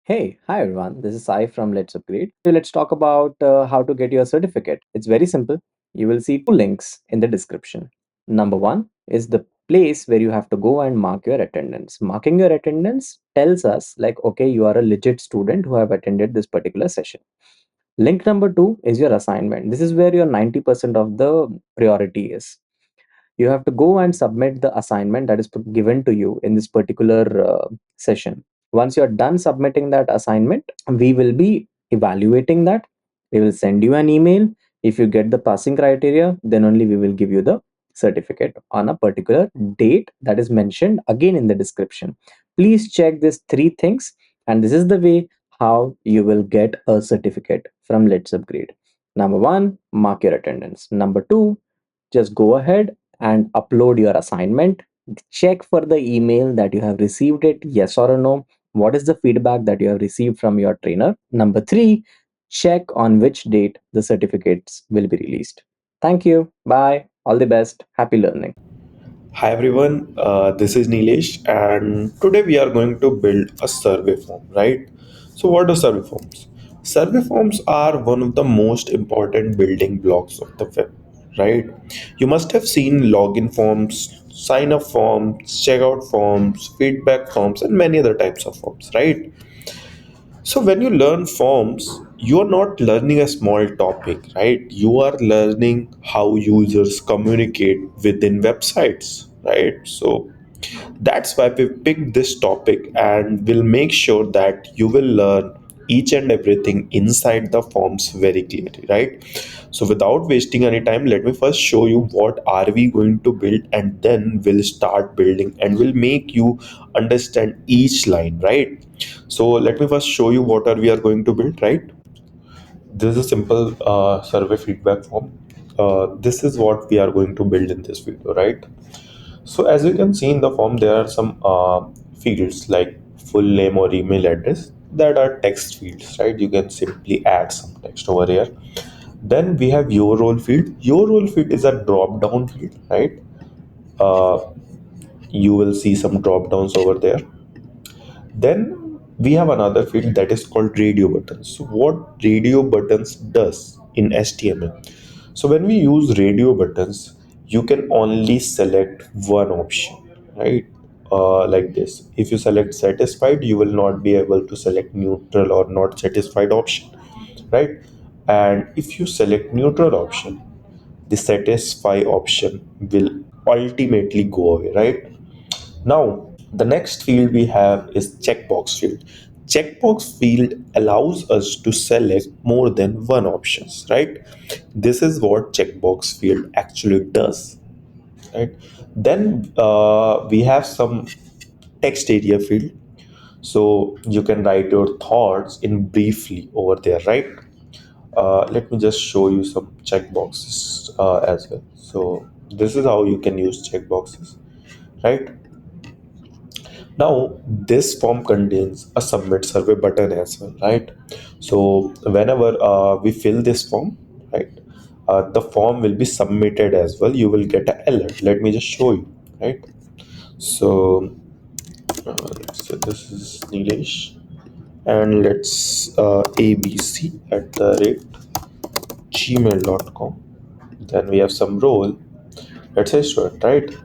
Hey, hi everyone. This is Sai from Let's Upgrade. So let's talk about how to get your certificate. It's very simple. You will see two links in the description. Number one is the place where you have to go and mark your attendance. Marking your attendance tells us, like, okay, you are a legit student who have attended this particular session. Link number two is your assignment. This is where your 90% of the priority is. You have to go and submit the assignment that is given to you in this particular session. Once you're done submitting that assignment, we will be evaluating that. We will send you an email. If you get the passing criteria, then only we will give you the certificate on a particular date that is mentioned again in the description. Please check these three things, and this is the way how you will get a certificate from Let's Upgrade. Number one, mark your attendance. Number two, just go ahead and upload your assignment. Check for the email that you have received it, yes or no. What is the feedback that you have received from your trainer? Number three, check on which date the certificates will be released. Thank you. Bye. All the best. Happy learning. Hi everyone, this is Nilesh, and today we are going to build a survey form, right? So, what are survey forms? Survey forms are one of the most important building blocks of the web, right? You must have seen login forms, sign up forms, checkout forms, feedback forms, and many other types of forms, right? So when you learn forms, you are not learning a small topic, right? You are learning how users communicate within websites, right? So that's why we picked this topic and we'll make sure that you will learn each and everything inside the forms very clearly, right? So without wasting any time, let me first show you what are we going to build, and then we'll start building and we'll make you understand each line, right? So let me first show you what are we are going to build, right? This is a simple survey feedback form. This is what we are going to build in this video, right? So as you can see in the form, there are some fields like full name or email address that are text fields, right? You can simply add some text over here. Then we have your role field. Your role field is a drop down field, right? Uh, you will see some drop downs over there. Then we have another field that is called radio buttons. So what radio buttons does in HTML? So when we use radio buttons, you can only select one option, right? Like this. If you select satisfied, you will not be able to select neutral or not satisfied option, right? And if you select neutral option, the satisfy option will ultimately go away, right? Now, the next field we have is checkbox field. Checkbox field allows us to select more than one options, right? This is what checkbox field actually does, right? Then we have some text area field. So you can write your thoughts in briefly over there, right? Let me just show you some checkboxes as well. So this is how you can use checkboxes, right? Now, this form contains a submit survey button as well, right? So, whenever we fill this form, right, the form will be submitted as well. You will get an alert. Let me just show you, right? So, let's say this is Nilesh, and let's abc at the rate gmail.com. Then we have some role. Let's say student, right?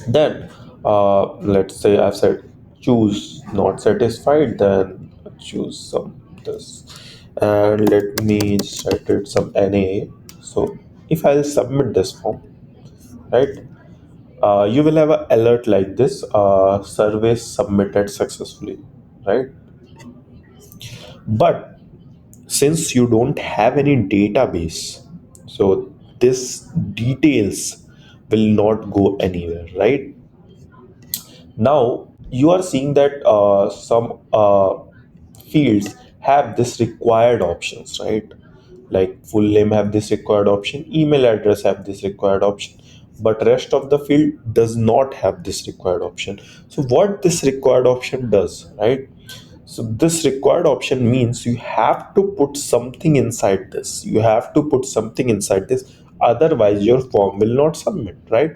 Then, let's say I've said choose not satisfied, then choose some this, and let me just write it some NA. So if I'll submit this form, right, you will have an alert like this: survey submitted successfully, right? But since you don't have any database, so this details will not go anywhere, right? Now you are seeing that some fields have this required options, right? Like full name have this required option, email address have this required option, but rest of the field does not have this required option. So what this required option does, right? So this required option means you have to put something inside this. You have to put something inside this. Otherwise, your form will not submit, right?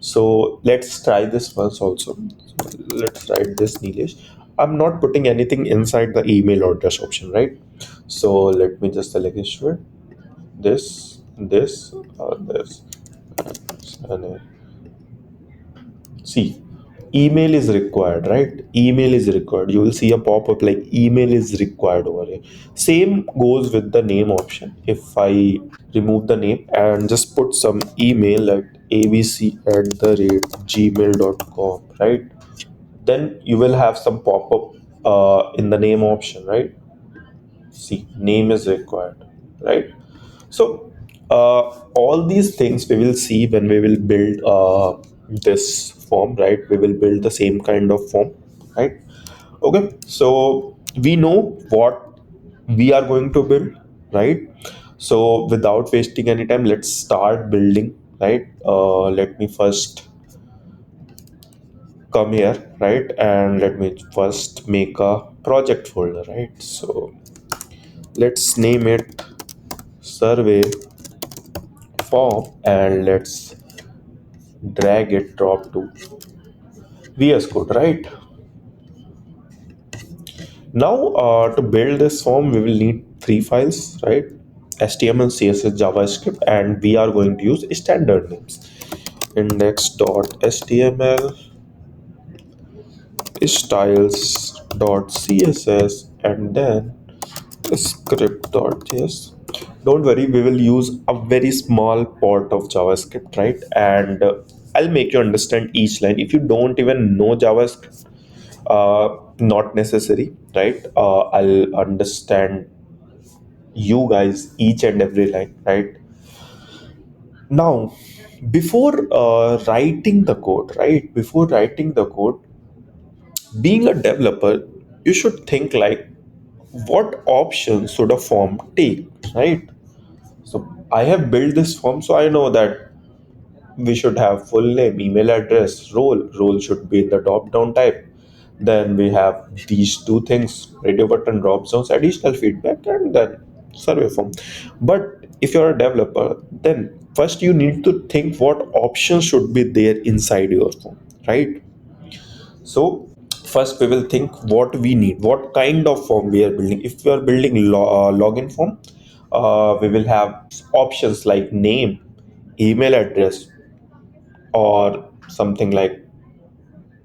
So let's try this once also. So let's write this, Nilesh. I'm not putting anything inside the email address option, right? So let me just select student, this, and see, email is required, right? Email is required. You will see a pop-up like email is required over here. Same goes with the name option. If I remove the name and just put some email at abc@gmail.com, right? Then you will have some pop-up in the name option, right? See, name is required, right? So all these things we will see when we will build this form, right? We will build the same kind of form, right? Okay, so we know what we are going to build, right? So without wasting any time, let's start building, right? Let me first come here, right? And let me first make a project folder, right? So let's name it survey form, and let's drag it drop to VS Code, right? Now, to build this form, we will need three files, right? HTML, CSS, JavaScript, and we are going to use standard names. Index.html, styles.css, and then script.js. Don't worry, we will use a very small part of JavaScript, right? And I'll make you understand each line. If you don't even know JavaScript, not necessary, right? I'll understand you guys each and every line, right? Now, before writing the code, right? Before writing the code, being a developer, you should think like, what options should a form take, right? So I have built this form, so I know that we should have full name, email address, role should be in the drop down type. Then we have these two things, radio button, drop downs, additional feedback, and then survey form. But if you're a developer, then first you need to think what options should be there inside your form, right? So first we will think what we need, what kind of form we are building. If we are building login form, we will have options like name, email address, or something like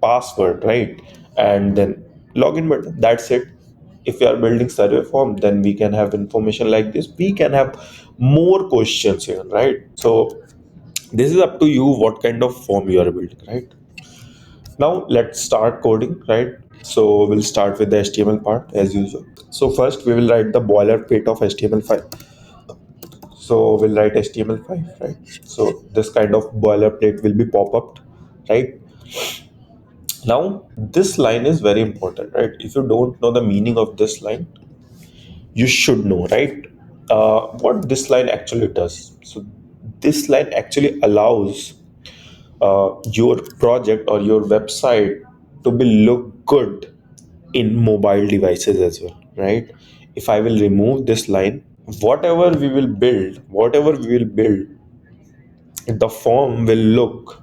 password, right? And then login button. That's it. If we are building survey form, then we can have information like this. We can have more questions here, right? So this is up to you what kind of form you are building, right? Now let's start coding, right? So we'll start with the HTML part as usual. So first we will write the boilerplate of HTML5. So we'll write HTML5, right? So this kind of boilerplate will be pop up, right? Now, this line is very important, right? If you don't know the meaning of this line, you should know, right? What this line actually does. So, this line actually allows your project or your website to be look good in mobile devices as well, right? If I will remove this line, whatever we will build, the form will look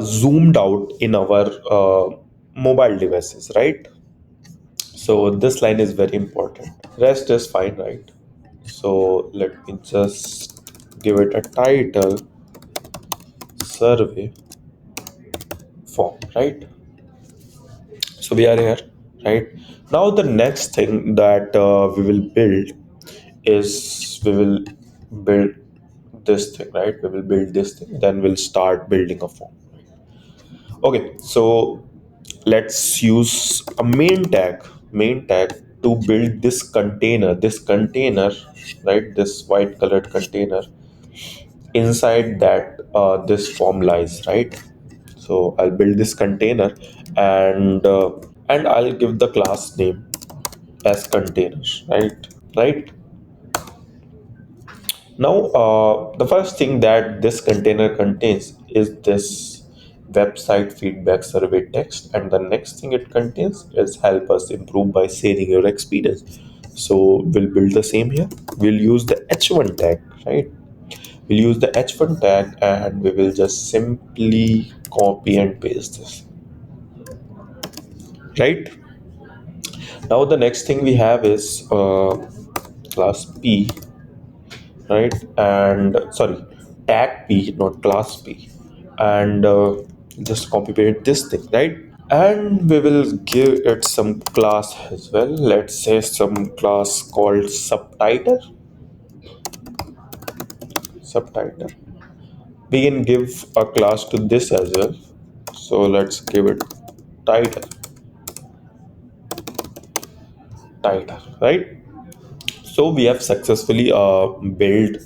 zoomed out in our mobile devices, right? So this line is very important. Rest is fine, right? So let me just give it a title, survey form, right? So we are here, right? Now the next thing that we will build is we will build this thing, right? We will build this thing, then we'll start building a form. Okay, so let's use a main tag to build this container, right? This white colored container. Inside that, this form lies, right? So I'll build this container, and I'll give the class name as containers, right. Now, the first thing that this container contains is this website feedback survey text, and the next thing it contains is help us improve by sharing your experience. So we'll build the same here. We'll use the h1 tag, right? We'll use the h1 tag, and we will just simply copy and paste this, right? Now the next thing we have is class P, right? And sorry, tag P, not class P. And just copy paste this thing, right? And we will give it some class as well. Let's say some class called subtitle. We can give a class to this as well. So let's give it title, right? So we have successfully built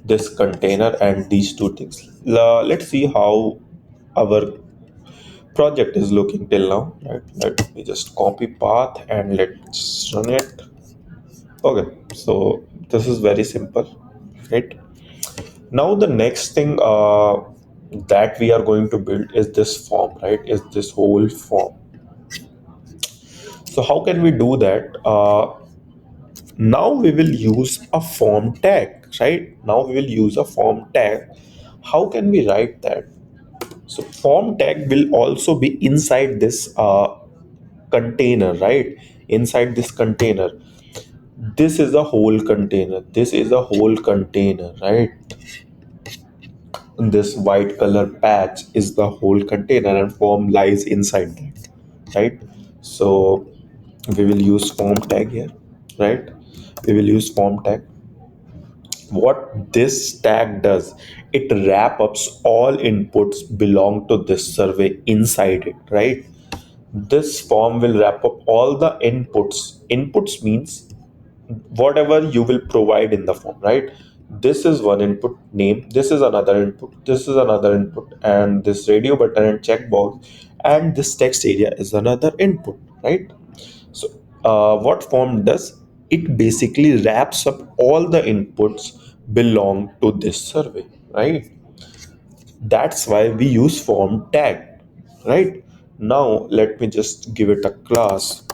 this container and these two things. Let's see how our project is looking till now, right? Let me just copy path and let's run it. Okay, so this is very simple, right? Now the next thing that we are going to build is this form, right? Is this whole form. So how can we do that? Now we will use a form tag, right? Now we will use a form tag. How can we write that? So form tag will also be inside this container, right? Inside this container, this is a whole container, this is a whole container, right? This white color patch is the whole container and form lies inside that, right? So we will use form tag here, right? We will use form tag. What this tag does, it wrap ups all inputs belong to this survey inside it, right? This form will wrap up all the inputs means whatever you will provide in the form, right? This is one input name, this is another input, this is another input, and this radio button and checkbox and this text area is another input, right? So what form does, it basically wraps up all the inputs belong to this survey, right? That's why we use form tag, right? Now let me just give it a class.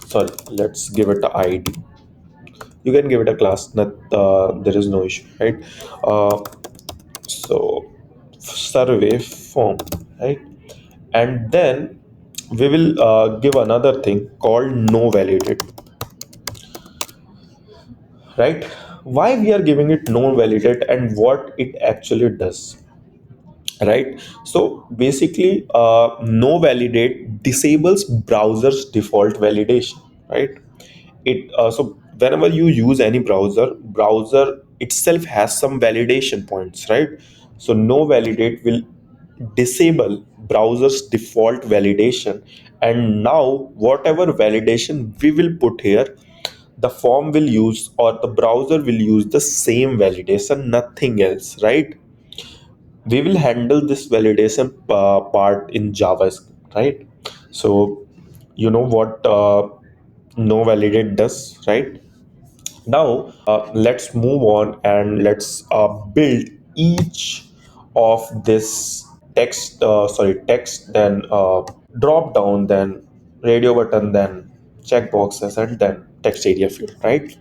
Sorry, let's give it a id. You can give it a class, not there is no issue, right? uh, so survey form, right? And then we will give another thing called no validate, right? Why we are giving it no validate and what it actually does, right? So basically no validate disables browser's default validation, right? It so whenever you use any browser itself has some validation points, right? So no validate will disable browser's default validation, and now whatever validation we will put here, the form will use or the browser will use the same validation, nothing else, right? We will handle this validation part in JavaScript, right? So you know what no validate does, right? Now let's move on and let's build each of this text, then drop down, then radio button, then checkboxes, and then text area field, right?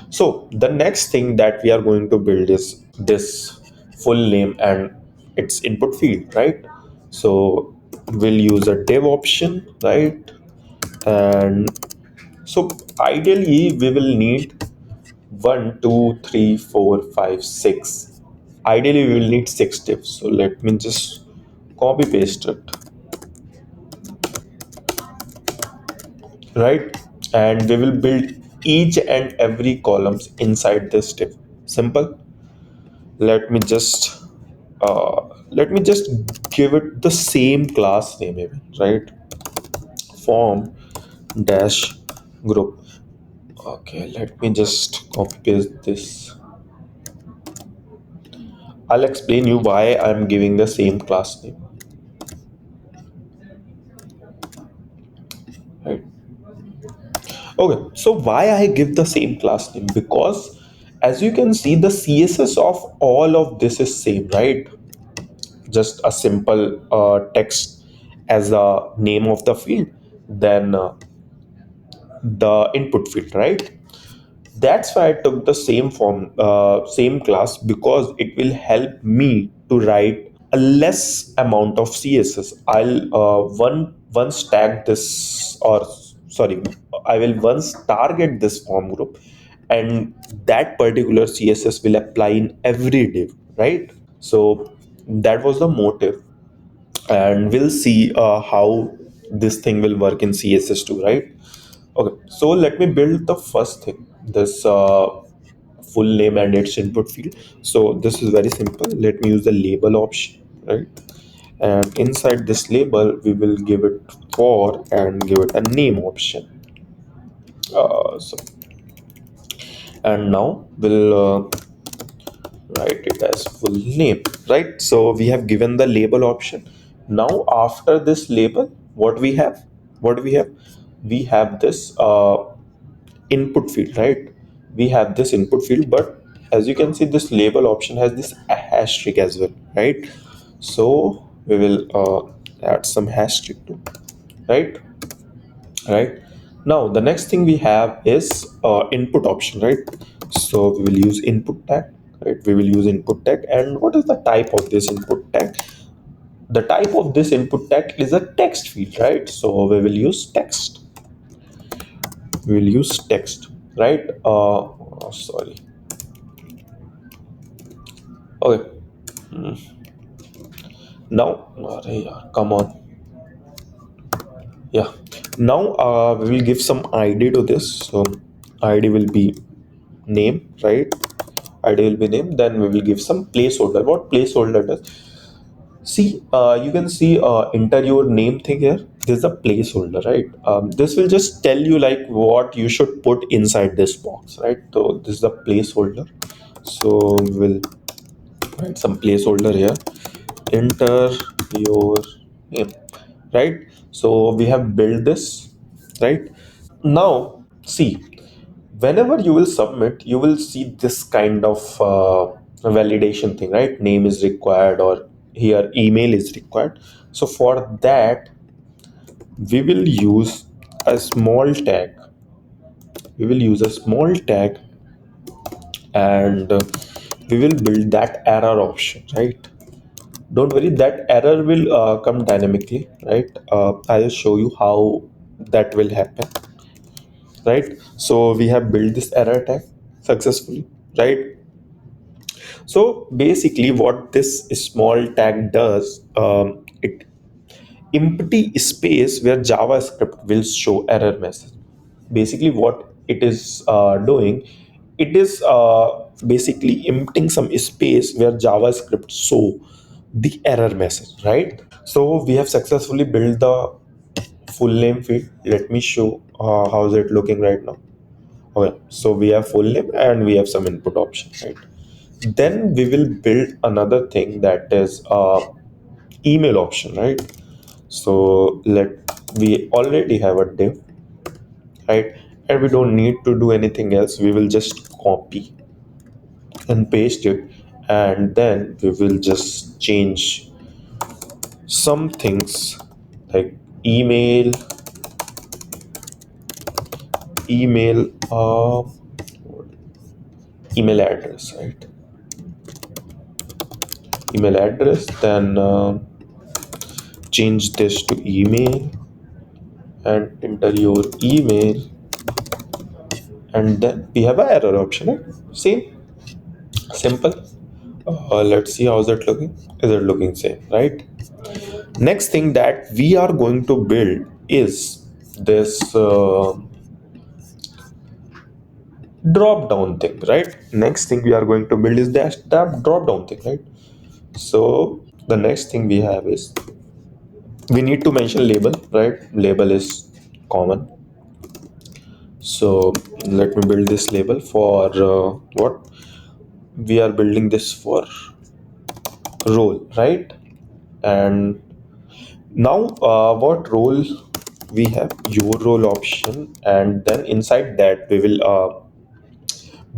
So the next thing that we are going to build is this full name and its input field, right? So we'll use a div option, right? And so ideally we will need 1, 2, 3, 4, 5, 6. Ideally we will need 6 divs, so let me just copy paste it, right? And we will build each and every columns inside this div. Simple. let me just let me just give it the same class name even, right? Form dash group. Okay, let me just copy paste this. I'll explain you why I'm giving the same class name, right? Okay, so why I give the same class name? Because as you can see, the css of all of this is same, right? Just a simple text as a name of the field, then the input field, right? That's why I took the same form, same class, because it will help me to write a less amount of css. I'll once tag this, or sorry, I will once target this form group, and that particular CSS will apply in every div, right? So that was the motive, and we'll see how this thing will work in CSS2, right? Okay, so let me build the first thing, this full name and its input field. So this is very simple. Let me use the label option, right? And inside this label we will give it for and give it a name option. So and now we'll write it as full name, right? So we have given the label option. Now after this label, what we have we have this input field, right? We have this input field, but as you can see, this label option has this asterisk as well, right? So we will add some asterisk too, right? Right. Now the next thing we have is input option, right? So we will use input tag, right? We will use input tag. And what is the type of this input tag? The type of this input tag is a text field, right? So we will use text. We will use text, right? Sorry. Okay. Now, अरे यार, come on. Yeah. Now we will give some ID to this. So ID will be name, right? ID will be name. Then we will give some placeholder. What placeholder does? See, you can see enter your name thing here. This is a placeholder, right? This will just tell you like what you should put inside this box, right? So this is a placeholder. So we'll write some placeholder here. Enter your name, right? So we have built this, right? Now see, whenever you will submit, you will see this kind of validation thing, right? Name is required, or here email is required. So for that we will use a small tag. We will use a small tag, and we will build that error option, right? Don't worry, that error will come dynamically, right? I'll show you how that will happen, right? So we have built this error tag successfully, right? So basically, what this small tag does, it empty space where JavaScript will show error message. Basically, what it is doing, it is basically emptying some space where JavaScript show the error message, right? So we have successfully built the full name field. Let me show how is it looking right now. Okay, so we have full name and we have some input option, right? Then we will build another thing, that is email option, right? So let we already have a div, right? And we don't need to do anything else. We will just copy and paste it, and then we will just change some things like email, email, email address, right? Email address. Then change this to email and enter your email, and then we have an error option, right? Same, simple. Let's see how's it looking. Is it looking same, right? Next thing that we are going to build is this drop down thing, right? Next thing we are going to build is that drop down thing, right? So the next thing we have is we need to mention label, right? Label is common. So let me build this label for what we are building this for role, right? And now what role we have? Your role option, and then inside that we will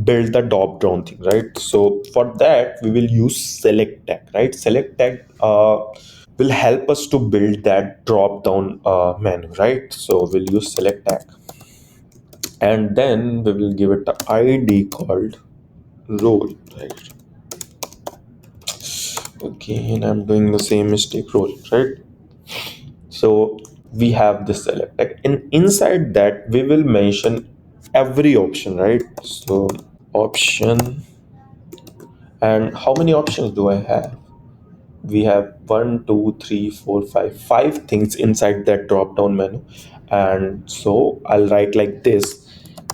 build the drop down thing, right? So for that we will use select tag, right? Select tag will help us to build that drop down menu, right? So we'll use select tag, and then we will give it the ID called role, right? Again, I'm doing the same mistake, role, right? So we have this select tag, and inside that we will mention every option, right? So option, and how many options do I have? We have one, two, three, four, five things inside that drop down menu. And so I'll write like this: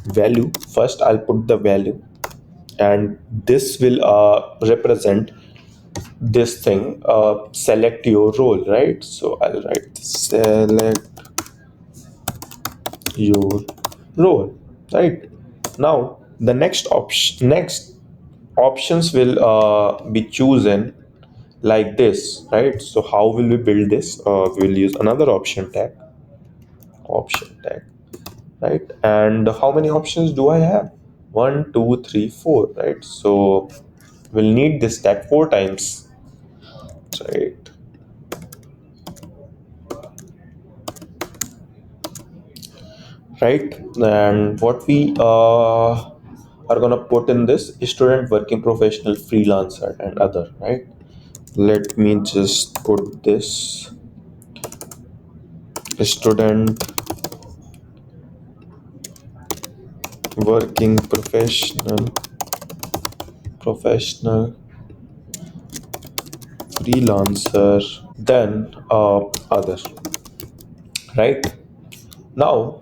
value. First I'll put the value, and this will represent this thing, select your role, right? So I'll write select your role, right? Now the next options will be chosen like this, right? So how will we build this? We'll use another option tag, right? And how many options do I have? One, two, three, four, right? So we'll need this tag four times, right? Right. And what we are gonna put in this: student, working professional, freelancer, and other, right? Let me just put this: student, working professional, freelancer, then other, right? Now,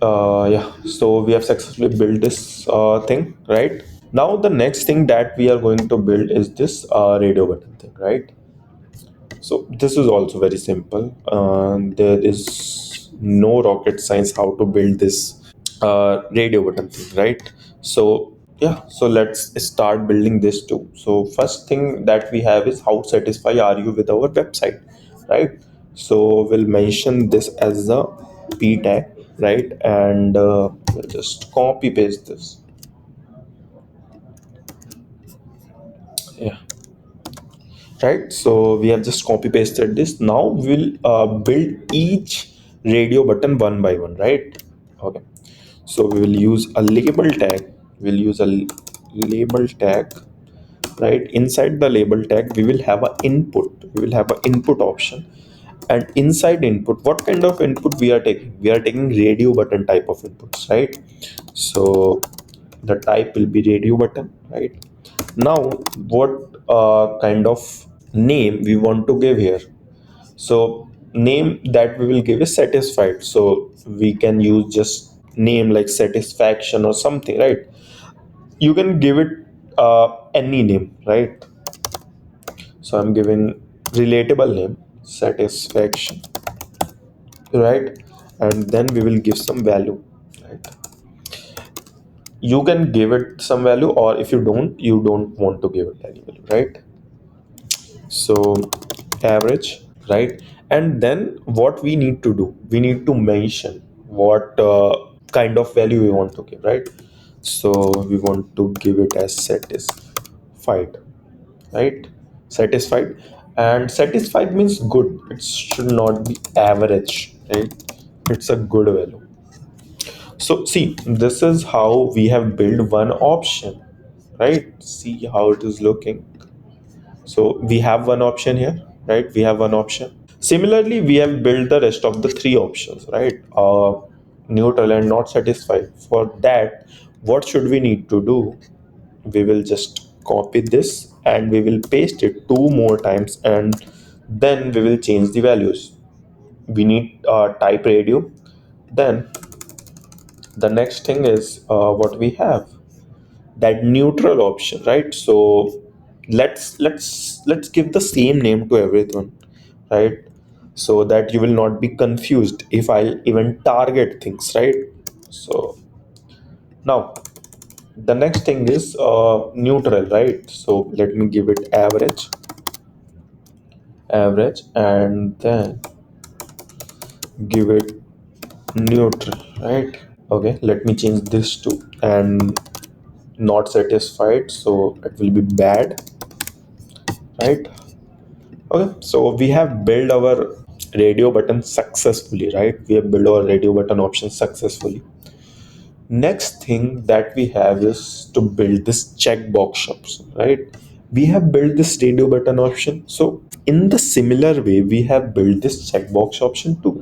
yeah, so we have successfully built this thing, right? Now the next thing that we are going to build is this radio button thing, right? So this is also very simple. There is no rocket science how to build this radio button thing, right? So yeah, so let's start building this too. So first thing that we have is: how satisfied are you with our website, right? So we'll mention this as a p tag, right? And we'll just copy paste this. Yeah, right. So we have just copy pasted this. Now we'll build each radio button one by one, right? Okay. So we will use a label tag. We'll use a label tag, right? Inside the label tag we will have a input. We will have an input option, and inside input, what kind of input we are taking? We are taking radio button type of inputs, right? So the type will be radio button, right? Now what kind of name we want to give here? So name that we will give is satisfied, so we can use just name like satisfaction or something, right? You can give it any name, right? So I'm giving relatable name, satisfaction, right? And then we will give some value, right? You can give it some value, or if you don't want to give it any value, right? So average, right? And then what we need to do, we need to mention what kind of value we want to give, right? So we want to give it as satisfied, right? Satisfied. And satisfied means good, it should not be average, right? It's a good value. So see, this is how we have built one option, right? See how it is looking. So we have one option here, right? We have one option. Similarly, we have built the rest of the three options, right? Neutral and not satisfied. For that, what should we need to do? We will just copy this and we will paste it two more times, and then we will change the values. We need type radio. Then the next thing is what we have, that neutral option, right? So let's give the same name to everyone, right? So that you will not be confused if I'll even target things, right? So now the next thing is neutral, right? So let me give it average, and then give it neutral, right? Okay, let me change this to and not satisfied, so it will be bad, right? Okay, so we have built our radio button successfully, right? We have built our radio button option successfully. Next thing that we have is to build this checkbox option, right? We have built this radio button option. So in the similar way, we have built this checkbox option too.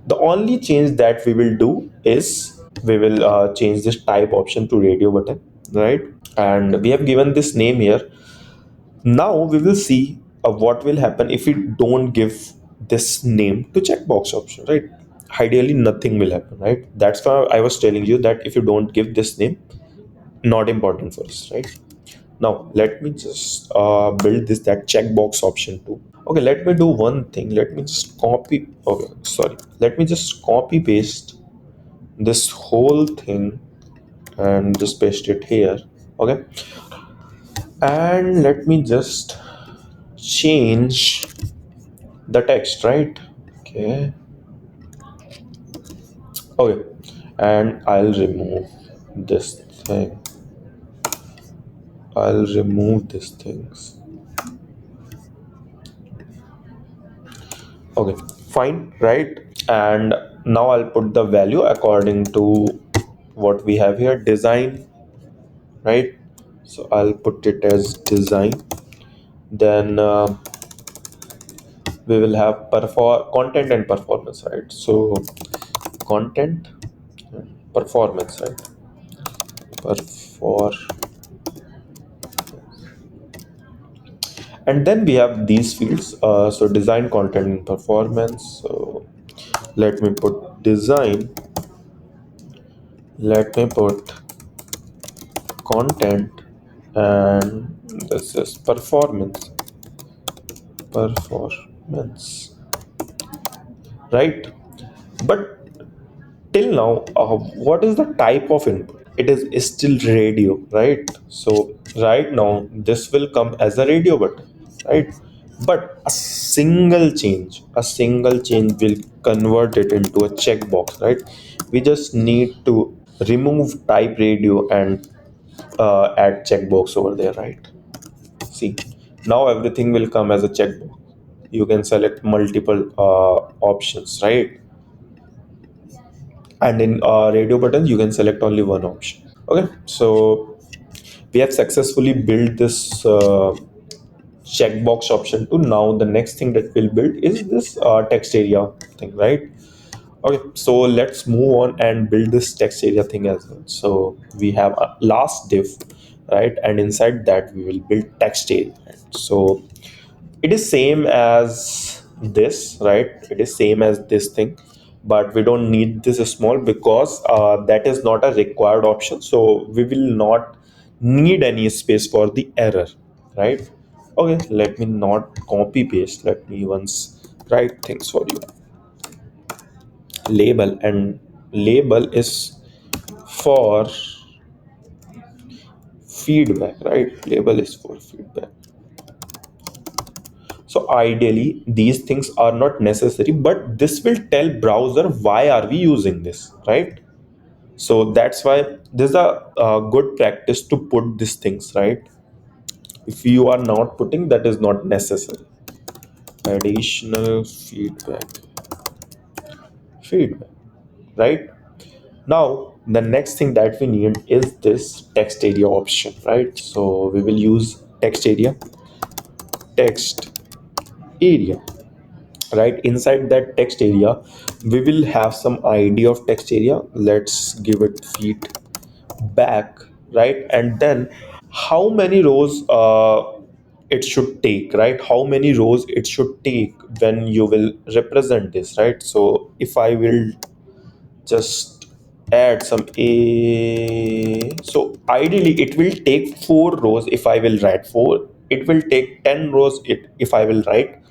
The only change that we will do is we will change this type option to radio button, right? And we have given this name here. Now we will see what will happen if we don't give this name to checkbox option, right? Ideally, nothing will happen, right? That's why I was telling you that if you don't give this name, not important for us, right? Now let me just build this that checkbox option too. Okay, let me do one thing. Let me just copy. Okay, sorry. Let me just copy paste this whole thing and just paste it here. Okay, and let me just change the text, right? Okay, okay, and I'll remove this thing. I'll remove these things. Okay, fine, right? And now I'll put the value according to what we have here, design, right? So I'll put it as design. Then we will have perform content and performance, right? So content and performance, right? Perfor and then we have these fields. So design, content, and performance. So let me put design. Let me put content, and this is performance, right? But till now, what is the type of input? It is still radio, right? So right now this will come as a radio button, right? But a single change will convert it into a checkbox, right? We just need to remove type radio and add checkbox over there, right? See, now everything will come as a checkbox. You can select multiple options, right? And in radio buttons you can select only one option. Okay, so we have successfully built this checkbox option to. Now the next thing that we'll build is this text area thing, right? Okay, so let's move on and build this text area thing as well. So we have a last div, right? And inside that we will build text area, right? So it is same as this, right? It is same as this thing, but we don't need this small because that is not a required option, so we will not need any space for the error, right? Okay, let me not copy paste, let me once write things for you. Label, and label is for feedback, right? Label is for feedback. So ideally, these things are not necessary, but this will tell browser why are we using this, right? So that's why this is a good practice to put these things, right? If you are not putting, that is not necessary. Additional feedback, right? Now the next thing that we need is this text area option, right? So we will use text area, right? Inside that text area we will have some id of text area. Let's give it feedback, right? And then how many rows it should take, right? How many rows it should take when you will represent this, right? So if I will just add some a, so ideally it will take 4 rows if I will write 4. It will take 10 rows if I will write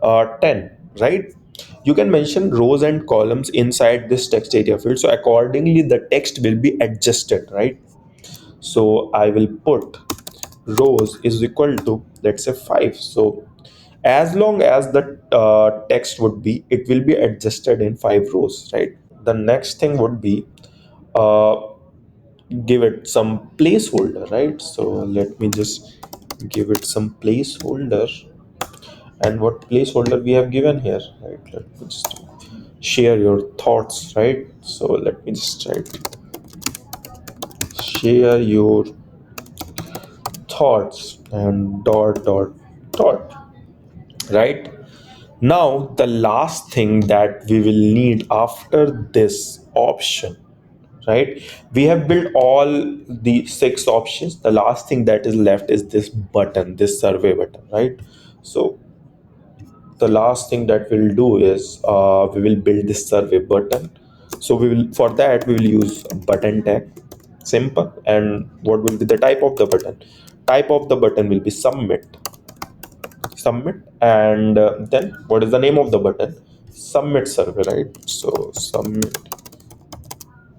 10, right? You can mention rows and columns inside this text area field, so accordingly the text will be adjusted, right? So I will put rows is equal to, let's say, 5. So as long as the text would be, it will be adjusted in 5 rows, right? The next thing would be uh, give it some placeholder, right? So let me just give it some placeholder. And what placeholder we have given here, right? Let me just share your thoughts, right? So let me just write share your thoughts and dot dot dot, right? Now the last thing that we will need after this option, right? We have built all the six options. The last thing that is left is this button, this survey button, right? So the last thing that we'll do is we will build this survey button. So we will, for that we will use a button tag. Simple. And what will be the type of the button? Type of the button will be submit. And then what is the name of the button? Submit survey, right? So submit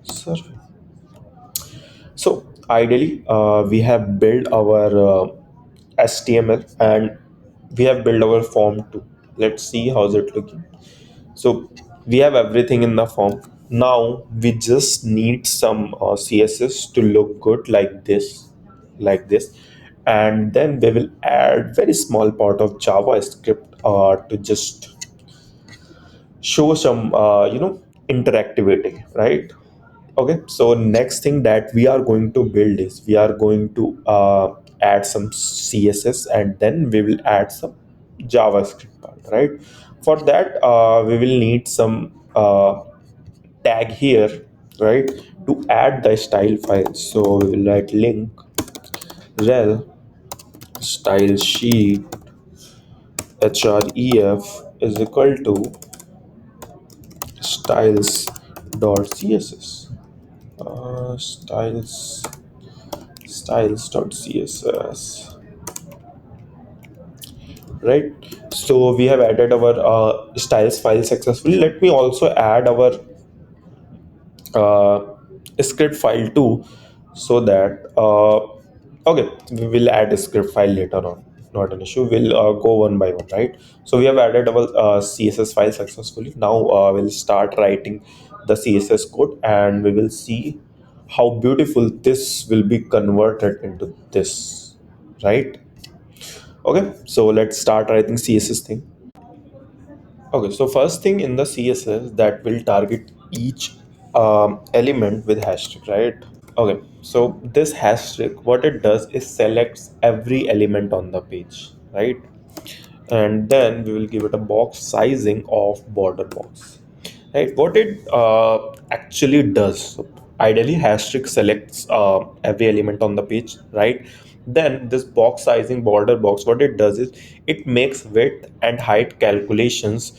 survey. So ideally, we have built our HTML and we have built our form too. Let's see how's it looking. So we have everything in the form. Now we just need some CSS to look good like this, and then we will add very small part of JavaScript to just show some interactivity, right? Okay, so next thing that we are going to build is we are going to add some CSS and then we will add some JavaScript part, right? For that, we will need some tag here, right, to add the style file. So we will write link rel style sheet href is equal to styles dot css styles.css, right? So we have added our styles file successfully. Let me also add our uh, script file too, so that okay, we will add a script file later on, not an issue. We'll go one by one, right? So we have added our css file successfully. Now we'll start writing the css code and we will see how beautiful this will be converted into this, right? Okay, so let's start writing css thing. Okay, so first thing in the css that will target each element with hashtag, right? Okay, so this hashtag, what it does is selects every element on the page, right? And then we will give it a box sizing of border box, right? What it actually does, so ideally hashtag selects every element on the page, right? Then this box sizing border box, what it does is it makes width and height calculations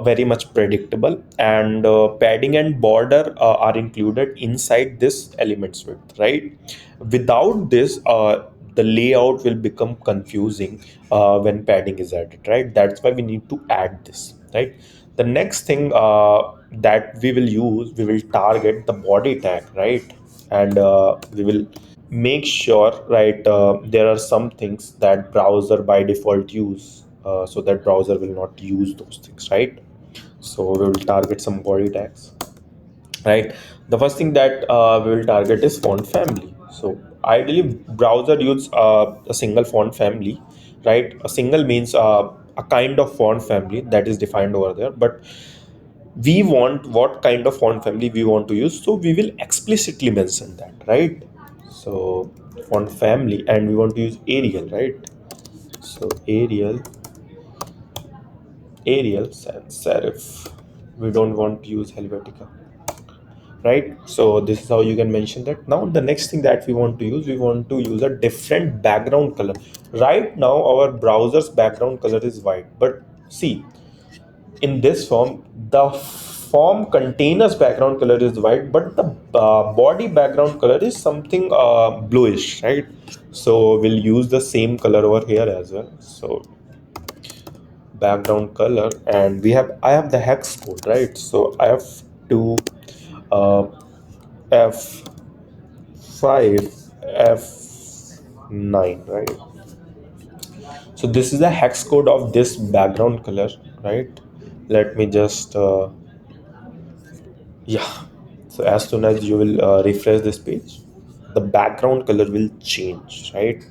very much predictable, and padding and border are included inside this elements width, right? Without this, the layout will become confusing when padding is added, right? That's why we need to add this, right? The next thing that we will use, we will target the body tag, right? And we will make sure, right, there are some things that browser by default use, so that browser will not use those things, right? So we will target some body tags, right? The first thing that we will target is font family. So ideally browser use a single font family, right? A single means a kind of font family that is defined over there, but we want what kind of font family we want to use, so we will explicitly mention that, right? So font family, and we want to use Arial, right? So Arial sans serif. We don't want to use Helvetica, right? So this is how you can mention that. Now the next thing that we want to use, we want to use a different background color. Right now our browser's background color is white, but see, in this form the form containers background color is white, but the body background color is something bluish, right? So we'll use the same color over here as well. So background color, and I have the hex code, right? So I have to uh, F5 F9, right? So this is the hex code of this background color, right? Let me just yeah. So as soon as you will refresh this page, the background color will change, right?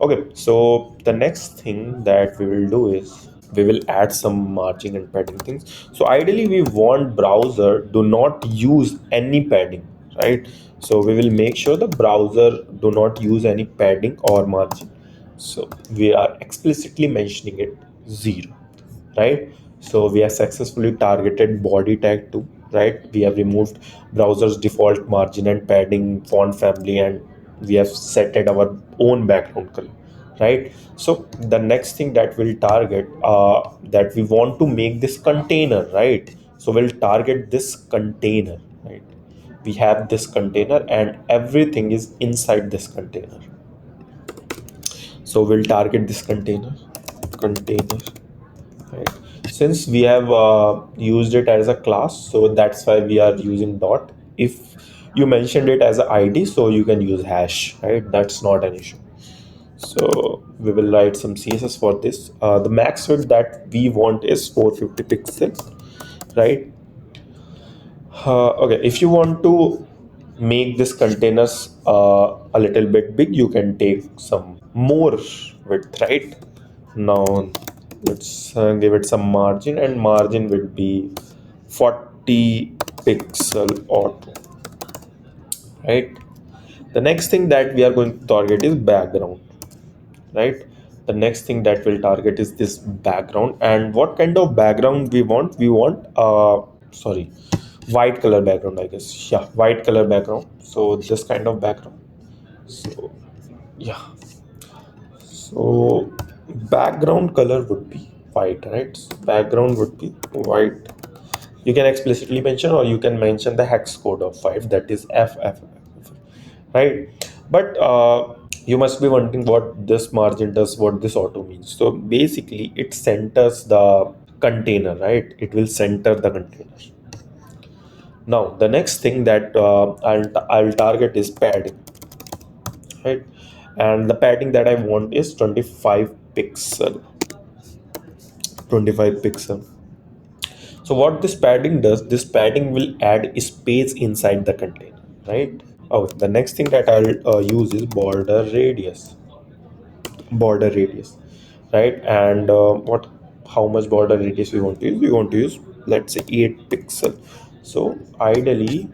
Okay, so the next thing that we will do is we will add some margin and padding things. So ideally we want browser do not use any padding, right? So we will make sure the browser do not use any padding or margin. So we are explicitly mentioning it. 0, right? So we have successfully targeted body tag too, right? We have removed browser's default margin and padding font family, and we have set it our own background color, right? So the next thing that we'll target, that we want to make this container, right? So we'll target this container, right? We have this container and everything is inside this container. So we'll target this container, right? Since we have used it as a class, so that's why we are using dot. If you mentioned it as an id, so you can use hash, right? That's not an issue. So we will write some css for this. The max width that we want is 450 pixels, right? Okay, if you want to make this containers a little bit big, you can take some more width, right? Now let's give it some margin, and margin will be 40 pixel auto, right? The next thing that we are going to target is background, right? The next thing that we'll target is this background. And what kind of background we want sorry, white color background, I guess. Yeah, white color background. So this kind of background. So yeah, so background color would be white, right? So background would be white. You can explicitly mention, or you can mention the hex code of 5, that is FF, right? But you must be wondering what this margin does, what this auto means. So basically it centers the container, right? It will center the container. Now the next thing that I'll target is padding, right? And the padding that I want is 25 pixel. 25 pixel. So what this padding does, this padding will add space inside the container, right? Oh, the next thing that I'll use is border radius, right? And what how much border radius we want to use? We want to use, let's say, 8 pixel. So ideally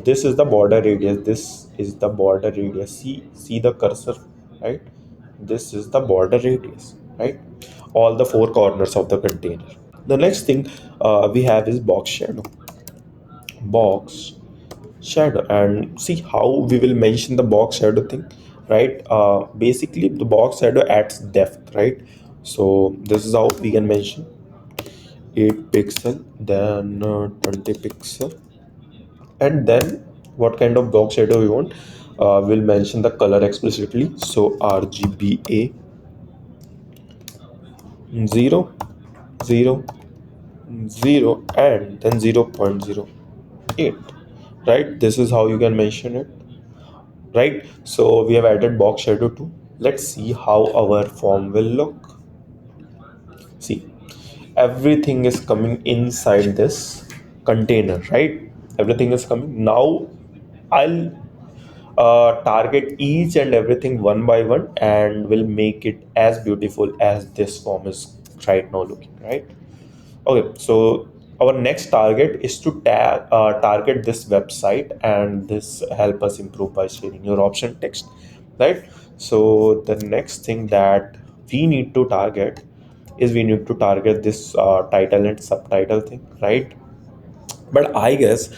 this is the border radius, this is the border radius. See the cursor, right? This is the border radius, right? All the four corners of the container. The next thing we have is box shadow. And see how we will mention the box shadow thing, right? Basically the box shadow adds depth, right? So this is how we can mention 8 pixel, then 20 pixel. And then what kind of box shadow we want, we'll mention the color explicitly. So RGBA 0 0 0 and then 0.08, right? This is how you can mention it, right? So we have added box shadow too. Let's see how our form will look. See, everything is coming inside this container, right? Everything is coming now. I'll target each and everything one by one, and will make it as beautiful as this form is right now looking, right? Okay, so our next target is to target this website, and this help us improve by sharing your option text, right? So the next thing that we need to target is we need to target this title and subtitle thing, right? But I guess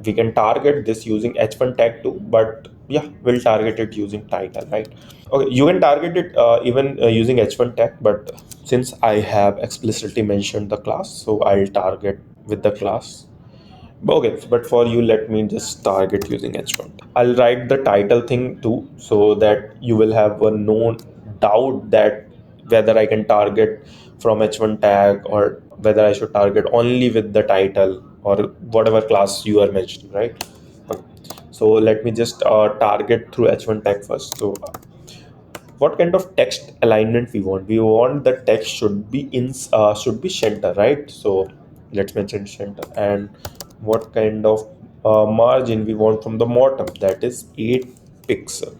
we can target this using h1 tag too, but yeah, we'll target it using title, right? Okay, you can target it even using h1 tag, but since I have explicitly mentioned the class, so I'll target with the class. Okay, but for you, let me just target using h1. I'll write the title thing too, so that you will have a no doubt that whether I can target from h1 tag, or whether I should target only with the title or whatever class you are mentioning, right? Okay. So let me just target through h1 tag first. So what kind of text alignment we want? We want the text should be center, right? So let's mention center. And what kind of margin we want from the bottom? That is 8 pixel,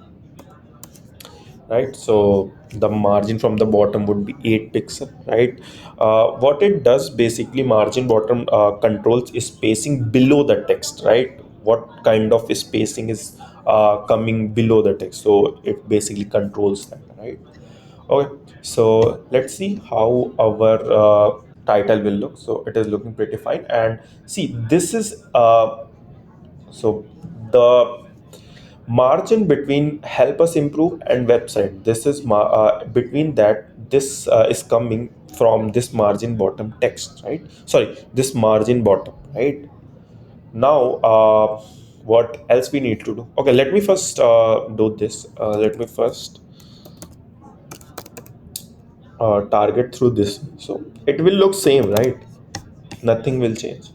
right? So the margin from the bottom would be 8 pixel, right? What it does basically, margin bottom controls spacing below the text, right? What kind of spacing is coming below the text, so it basically controls that, right? Okay, so let's see how our title will look. So it is looking pretty fine. And see, this is so the margin between help us improve and website. This is between that. This is coming from this margin bottom text, right? Sorry, this margin bottom, right? Now, what else we need to do? Okay, let me first do this. Let me first target through this. So it will look same, right? Nothing will change.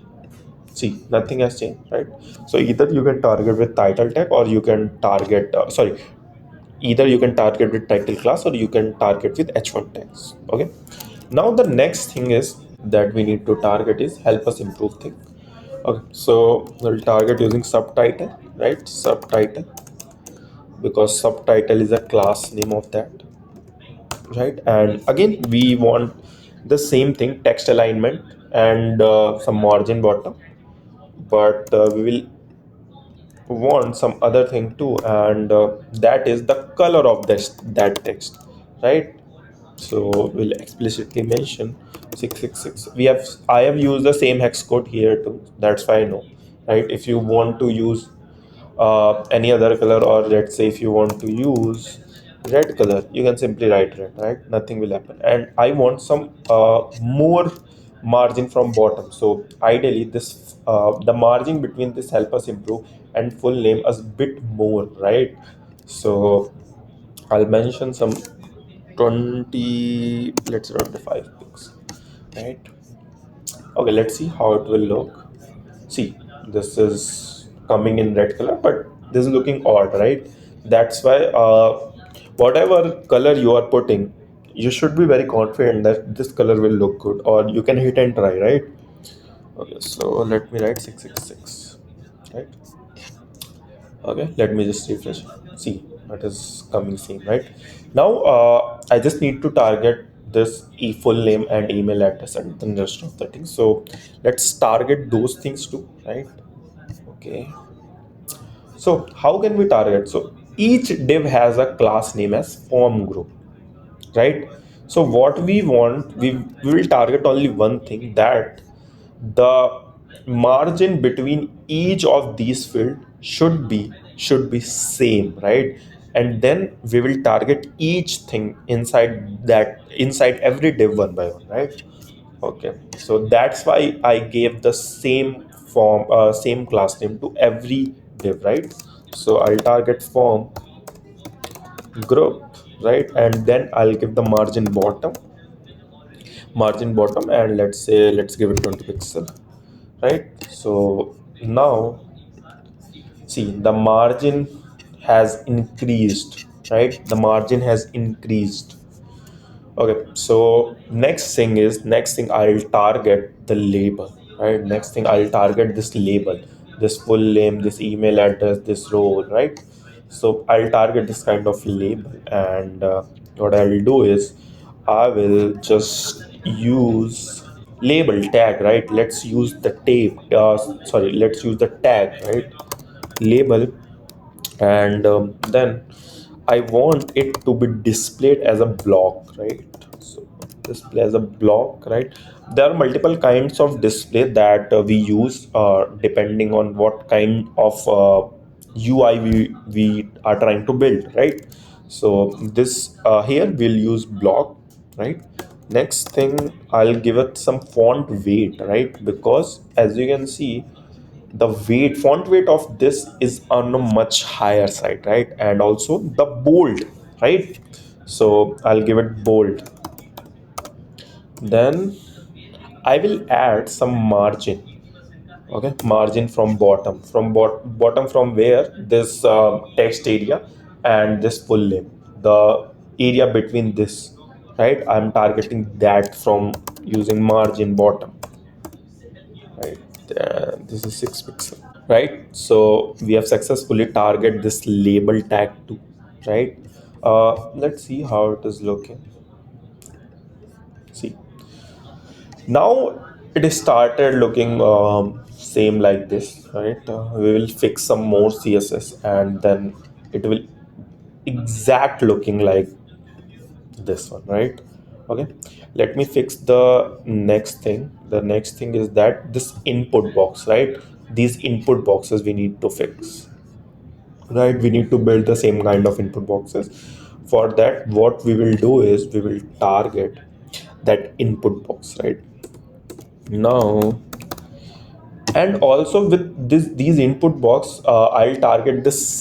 See, nothing has changed, right? So either you can target with title tag, or you can target. Sorry, either you can target with title class, or you can target with h1 tags. Okay. Now the next thing is that we need to target is help us improve thing. Okay. So we'll target using subtitle, right? Subtitle, because subtitle is a class name of that, right? And again, we want the same thing, text alignment and some margin bottom, but we will want some other thing too, and that is the color of this that text, right? So we'll explicitly mention 666. I have used the same hex code here too, that's why I know, right? If you want to use any other color, or let's say if you want to use red color, you can simply write red, right? Nothing will happen. And I want some more margin from bottom. So ideally this the margin between this help us improve and full name is bit more, right? So I'll mention some 20, let's say 25 pixels, right? Okay, let's see how it will look. See, this is coming in red color, but this is looking odd, right? That's why whatever color you are putting, you should be very confident that this color will look good, or you can hit and try, right? Okay, so let me write 666, right? Okay, let me just refresh. See, that is coming same, right? Now, I just need to target this full name and email address and the rest of the things. So let's target those things too, right? Okay. So how can we target? So each div has a class name as form group, right? So what we want, we will target only one thing, that the margin between each of these field should be same, right? And then we will target each thing inside every div one by one, right? Okay, so that's why I gave the same class name to every div, right? So I'll target form group, right? And then I'll give the margin bottom, and let's give it 20 pixel, right? So now, see, the margin has increased, right? The margin has increased. Okay, so next thing I'll target the label, right? Next thing I'll target this label, this full name, this email address, this role, right? So I'll target this kind of label, and what I'll do is I will just use label tag, right? Let's use the sorry, let's use the tag, right? Label, and then I want it to be displayed as a block, right? So display as a block, right? There are multiple kinds of display that we use depending on what kind of UI we are trying to build, right? So this here we'll use block, right? Next thing, I'll give it some font weight, right? Because as you can see, the font weight of this is on a much higher side, right? And also the bold, right? So I'll give it bold. Then I will add some margin. Okay, margin from bottom, from where this text area and this full name, the area between this, right? I'm targeting that from using margin bottom, right? This is 6 pixel, right? So we have successfully target this label tag too, right? Let's see how it is looking. See, now it is started looking same like this, right? We will fix some more css, and then it will exact looking like this one, right? Okay, let me fix the next thing. The next thing is that this input box, right? These input boxes we need to fix, right? We need to build the same kind of input boxes. For that, what we will do is we will target that input box, right? Now, and also with these input box, I'll target this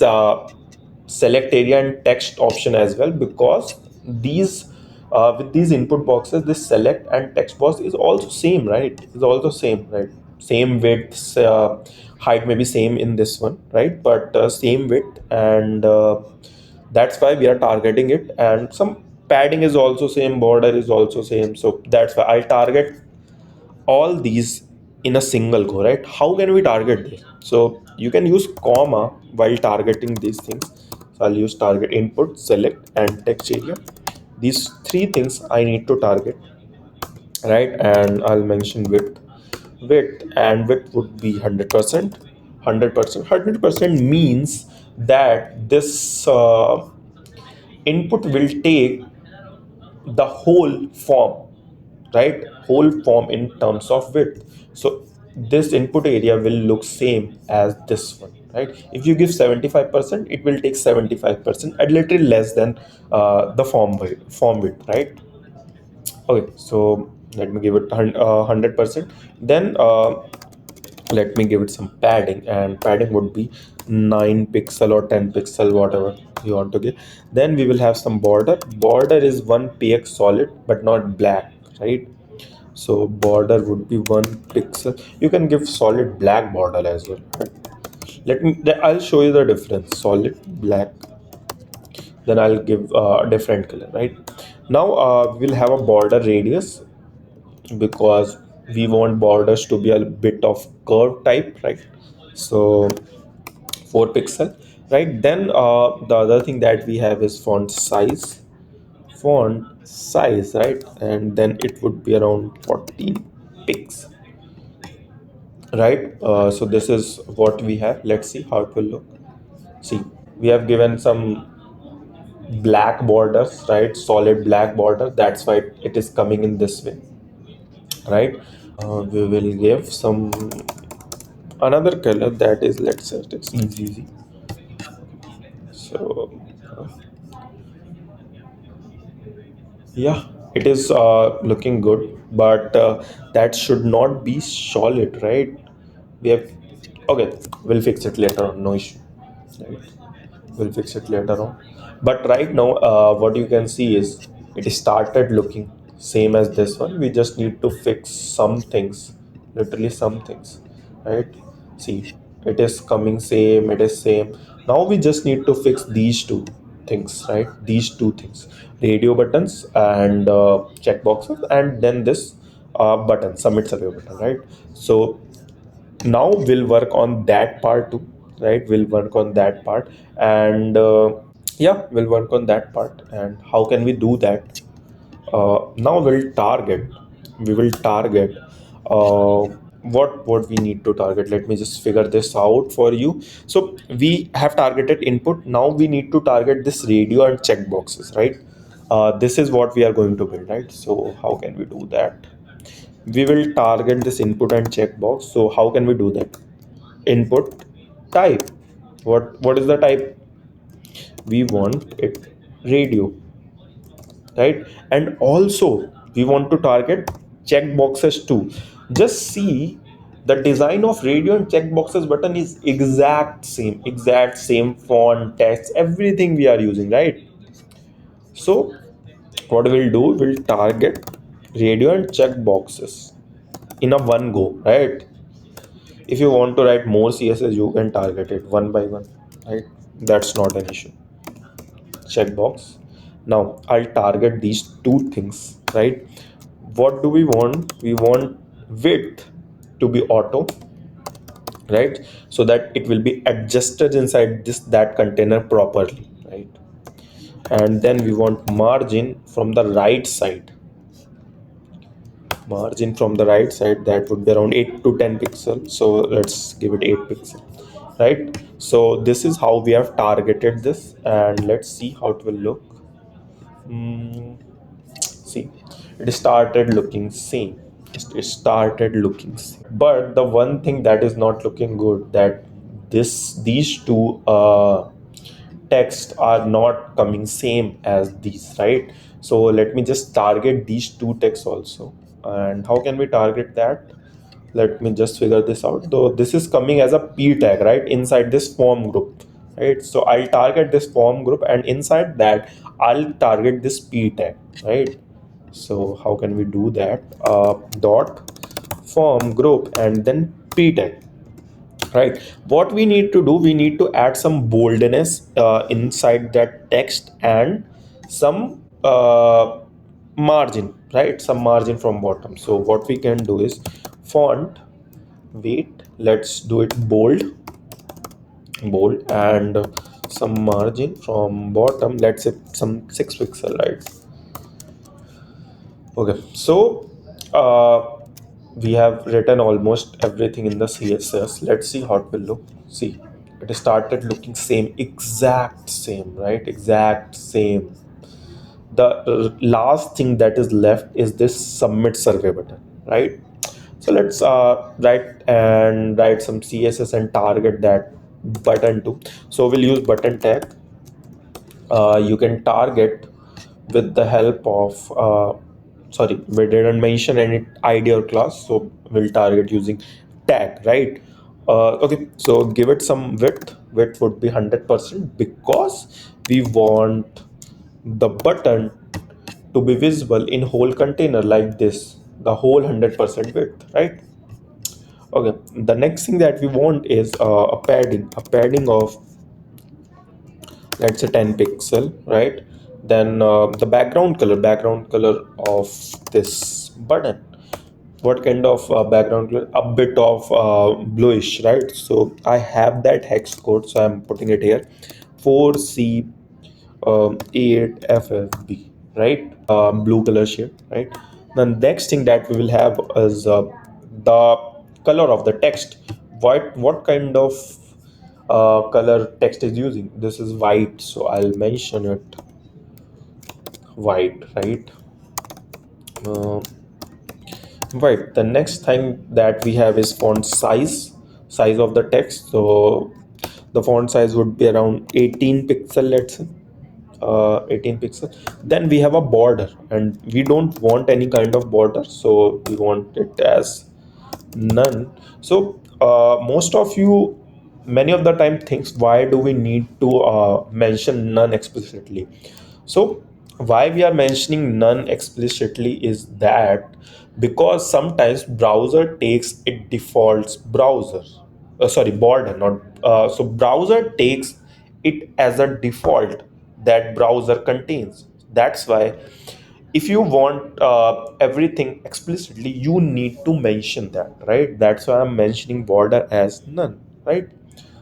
select area and text option as well, because these with these input boxes, this select and text box is also same, right? Is also same, right? Same width, height may be same in this one, right? But same width, and that's why we are targeting it. And some padding is also same, border is also same, so that's why I'll target all these in a single go, right? How can we target this? So you can use comma while targeting these things. So I'll use target input, select, and text area. These three things I need to target, right? And I'll mention width. Width would be 100%. 100% means that this input will take the whole form, right? Whole form in terms of width. So this input area will look same as this one, right? If you give 75%, it will take 75%, a little less than the form width, right? Okay, so let me give it 100%. Then let me give it some padding, and padding would be 9 pixel or 10 pixel, whatever you want to give. Then we will have some border is 1 px solid but not black, right? So border would be 1 pixel. You can give solid black border as well, right? I'll show you the difference. Solid black, then I'll give a different color, right? Now we'll have a border radius, because we want borders to be a bit of curve type, right? So 4 pixel, right? Then the other thing that we have is font size, right? And then it would be around 14 pixel, right? So this is what we have. Let's see how it will look. See, we have given some black borders, right? Solid black border, that's why it is coming in this way, right? We will give some another color, that is, let's say it's easy. So yeah, it is looking good, but that should not be solid, right? We have, okay, we'll fix it later on, no issue, right? We'll fix it later on. But right now, what you can see is it started looking same as this one. We just need to fix some things, literally some things, right? See, it is coming same, it is same. Now we just need to fix these two things, right? These two things, radio buttons and checkboxes, and then this button, submit survey button, right? So now we'll work on that part too, right? We'll work on that part, and yeah, we'll work on that part. And how can we do that? Now we will target what we need to target. Let me just figure this out for you. So we have targeted input. Now we need to target this radio and checkboxes, right? This is what we are going to build, right? So how can we do that? We will target this input and checkbox. So how can we do that? Input type. What is the type? We want it radio, right? And also we want to target checkboxes too. Just see, the design of radio and checkboxes button is exact same font, text, everything we are using, right? So what we'll do, we'll target radio and checkboxes in a one go, right? If you want to write more css, you can target it one by one, right? That's not an issue. Checkbox. Now I'll target these two things, right? What do we want? We want width to be auto, right? So that it will be adjusted inside this that container properly, right? And then we want margin from the right side. Margin from the right side, that would be around 8 to 10 pixels, so let's give it 8 pixels, right? So this is how we have targeted this, and let's see how it will look. Hmm. see, it started looking same. It started looking same. But the one thing that is not looking good, that these two text are not coming same as these, right? So let me just target these two texts also. And how can we target that? Let me just figure this out. Though this is coming as a p tag, right, inside this form group, right? So I'll target this form group, and inside that I'll target this p tag, right? So how can we do that? Dot form group and then p tag, right? What we need to do, we need to add some boldness inside that text, and some margin, right? Some margin from bottom. So what we can do is font weight, let's do it bold, and some margin from bottom, let's say some 6 pixel, right? Okay, so we have written almost everything in the css. Let's see how it will look. See, it started looking same, exact same, right? Exact same. The last thing that is left is this submit survey button, right? So let's write some css and target that button too. So we'll use button tag. You can target with the help of sorry, we didn't mention any id or class, so we'll target using tag, right? Okay, so give it some width would be 100%, because we want the button to be visible in whole container like this, the whole 100% width, right? Okay, the next thing that we want is a padding of, let's say, 10 pixel, right? Then the background color of this button, what kind of background color? A bit of bluish, right? So I have that hex code, so I'm putting it here, 4c 8ffb, right? Blue color shade, right? The next thing that we will have is the color of the text. What kind of color text is using? This is white, so I'll mention it white, right? uh, right, the next thing that we have is font size of the text. So the font size would be around 18 pixel, let's say, 18 pixel. Then we have a border, and we don't want any kind of border, so we want it as none. So most of you, many of the time, thinks, why do we need to mention none explicitly? So why we are mentioning none explicitly is that because sometimes browser takes it defaults browser, sorry, border, not so browser takes it as a default that browser contains. That's why if you want everything explicitly, you need to mention that, right? That's why I'm mentioning border as none, right?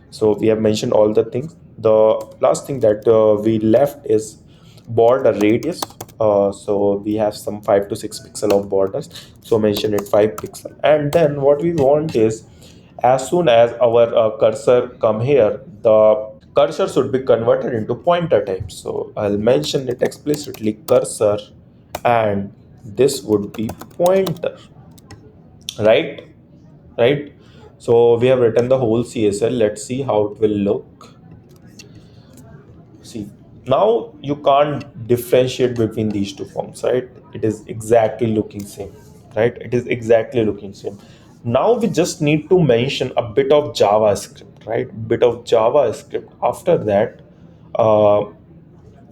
So we have mentioned all the things. The last thing that we left is border radius. So we have some 5 to 6 pixel of borders, so mention it 5 pixel. And then what we want is, as soon as our cursor come here, the cursor should be converted into pointer type. So I'll mention it explicitly, cursor, and this would be pointer, right? Right. So we have written the whole csl. Let's see how it will look. See, now you can't differentiate between these two forms, right? It is exactly looking same, right? It is exactly looking same. Now we just need to mention a bit of javascript, right? Bit of javascript. After that, uh,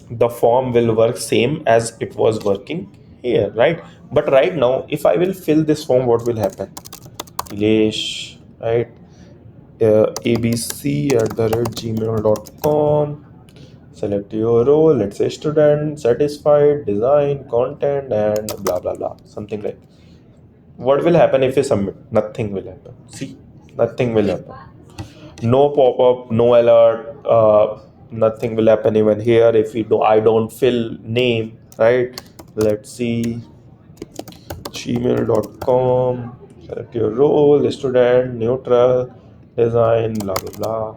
the form will work same as it was working here, right? But right now, if I will fill this form, what will happen? Ilesh, right? abc@gmail.com. Select your role, let's say student, satisfied, design, content, and blah blah blah. Something like, what will happen if you submit? Nothing will happen. See, nothing will happen. No pop-up, no alert, nothing will happen even here if we do I don't fill name, right? Let's see, gmail.com, select your role, student, neutral, design, blah blah blah.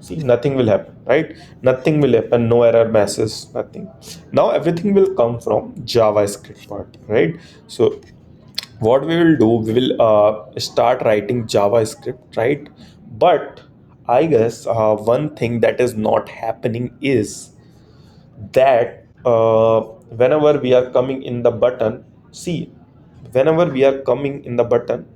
See, nothing will happen, right? Nothing will happen, no error messages, nothing. Now everything will come from JavaScript part, right? So what we will do, we will start writing JavaScript, right? But I guess one thing that is not happening is that whenever we are coming in the button, see, whenever we are coming in the button,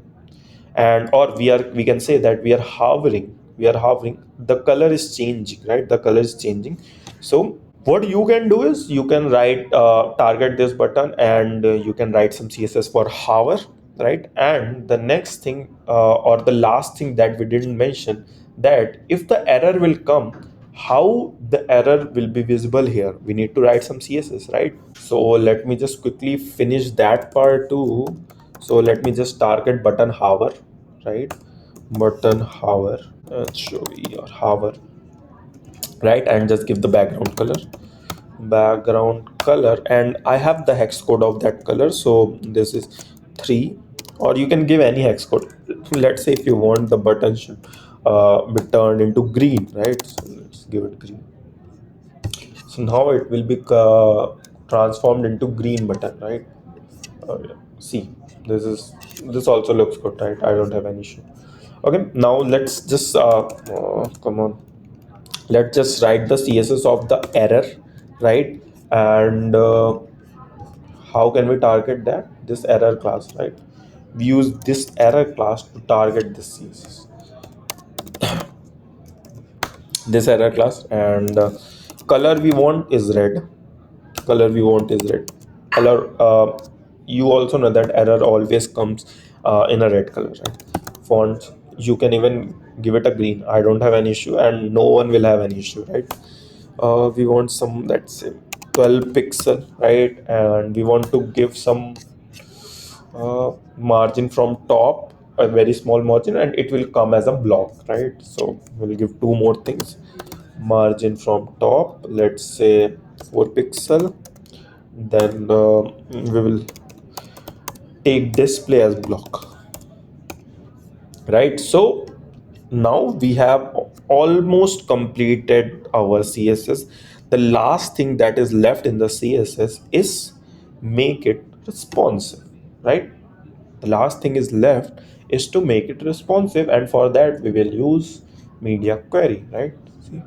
and or we can say that we are hovering, the color is changing, right? The color is changing. So what you can do is you can write target this button, and you can write some css for hover, right? And the next thing, or the last thing that we didn't mention, that if the error will come, how the error will be visible here, we need to write some css, right? So let me just quickly finish that part too. So let me just target button hover, right? Button hover, show your hover, right? And just give the background color, and I have the hex code of that color, so this is 3, or you can give any hex code. Let's say if you want the button should be turned into green, right? So let's give it green. So now it will be transformed into green button, right? Yeah. See, this also looks good, right? I don't have any issue. Okay, now let's just come on, let's just write the css of the error, right? And how can we target that, this error class, right? We use this error class to target this css, this error class. And color we want is red, color we want is red color. You also know that error always comes in a red color, right? Font, you can even give it a green, I don't have an issue, and no one will have an issue, right? We want some, let's say 12 pixel, right? And we want to give some margin from top, a very small margin, and it will come as a block, right? So we'll give two more things, margin from top, let's say 4 pixel. Then we will take display as block, right? So now we have almost completed our css. The last thing that is left in the css is make it responsive, right? The last thing is left is to make it responsive, and for that we will use media query, right? See,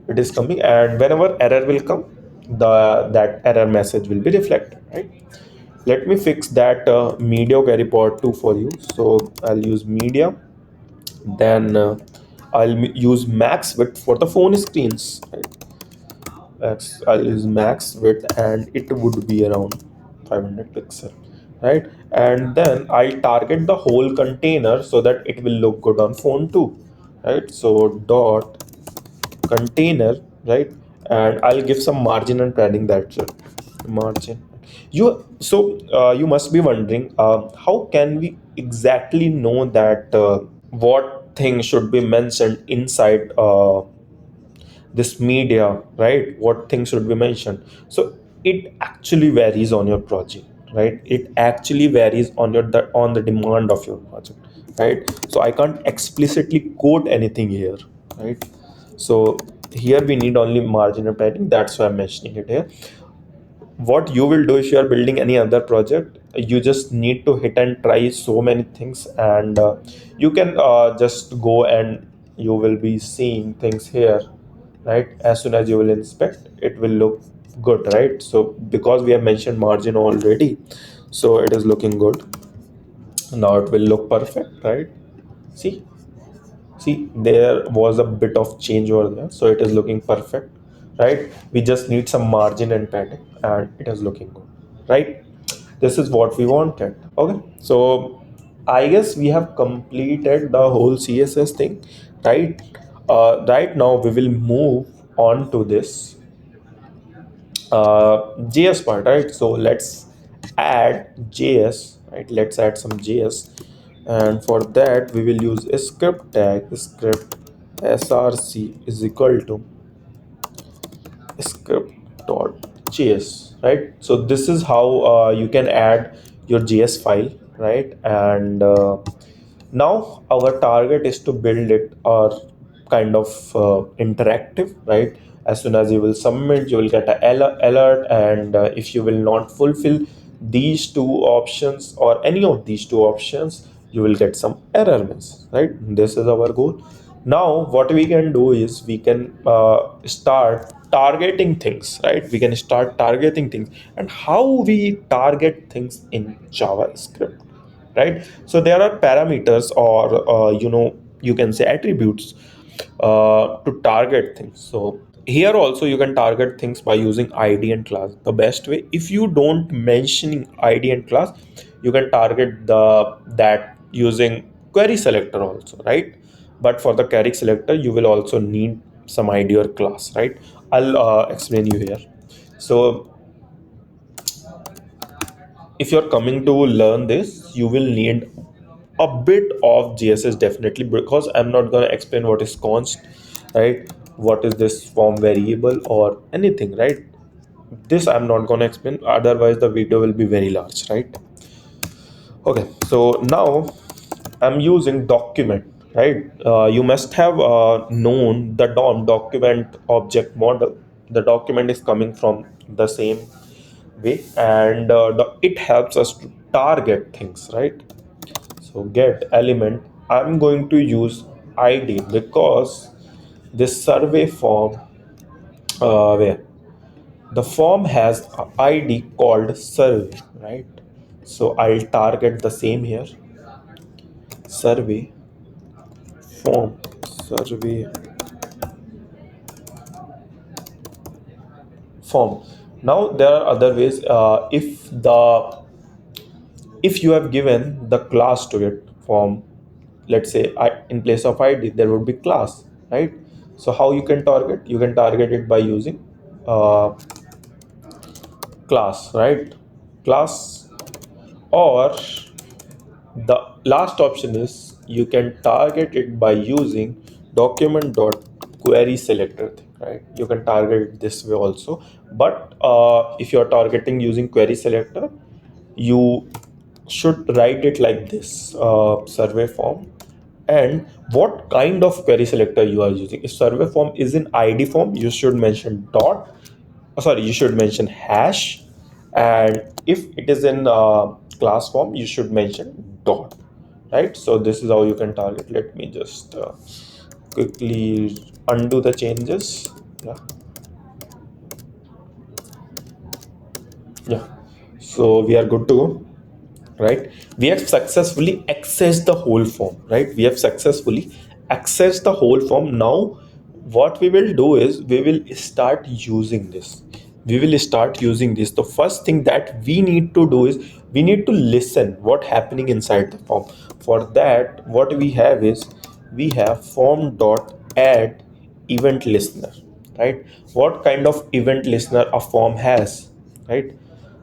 it is coming, and whenever error will come, the that error message will be reflected, right? Let me fix that media query part 2 for you. So I'll use media, then use max width for the phone screens, right? I'll use max width, and it would be around 500 pixel, right? And then I'll target the whole container so that it will look good on phone too, right? So dot container, right? And I'll give some margin and padding, that's it, margin. You must be wondering, how can we exactly know that what thing should be mentioned inside this media, right? What things should be mentioned? So it actually varies on your project, right? It actually varies on on the demand of your project, right? So I can't explicitly quote anything here, right? So here we need only margin of padding, that's why I'm mentioning it here. What you will do if you are building any other project, you just need to hit and try so many things, and you can just go and you will be seeing things here, right? As soon as you will inspect, it will look good, right? So because we have mentioned margin already, so it is looking good. Now it will look perfect, right? See see there was a bit of change over there, so it is looking perfect, right? We just need some margin and padding, and it is looking good, right? This is what we wanted. Okay, so I guess we have completed the whole css thing, right? Right now we will move on to this JS part, right? So let's add JS, right? Let's add some JS, and for that we will use a script tag, script src is equal to script.js, right? So this is how you can add your JS file, right? And now our target is to build it, or kind of interactive, right? As soon as you will submit, you will get an alert, and if you will not fulfill these two options or any of these two options, you will get some error message, right? This is our goal. Now what we can do is we can start targeting things, right? We can start targeting things. And how we target things in JavaScript, right? So there are parameters, or you can say attributes to target things. So here also you can target things by using id and class. The best way, if you don't mention id and class, you can target that using query selector also, right? But for the query selector, you will also need some id or class, right? I'll explain you here. So if you're coming to learn this, you will need a bit of GSS definitely, because I'm not going to explain what is const, right? What is this form variable or anything, right? This I'm not going to explain, otherwise the video will be very large, right? Okay, so now I'm using document, right? You must have known the DOM, document object model. The document is coming from the same way, and it helps us to target things, right? So get element, I'm going to use id, because this survey form, where the form has a id called survey, right? So I'll target the same here, survey form, survey form. Now there are other ways. If you have given the class to it form, let's say in place of id there would be class, right? So how you can target, you can target it by using uh, class, right? Class. Or the last option is you can target it by using document dot query selector thing, right? You can target it this way also. But if you are targeting using query selector, you should write it like this, survey form. And what kind of query selector you are using. If survey form is in id form, you should mention dot, sorry, you should mention hash. And if it is in class form, you should mention dot, right? So this is how you can target. Let me just quickly undo the changes. Yeah, yeah, so we are good to go, right? We have successfully accessed the whole form, right? We have successfully accessed the whole form. Now what we will do is we will start using this. We will start using this. The first thing that we need to do is we need to listen what happening inside the form. For that, what we have is we have form dot add event listener, right? What kind of event listener a form has, right?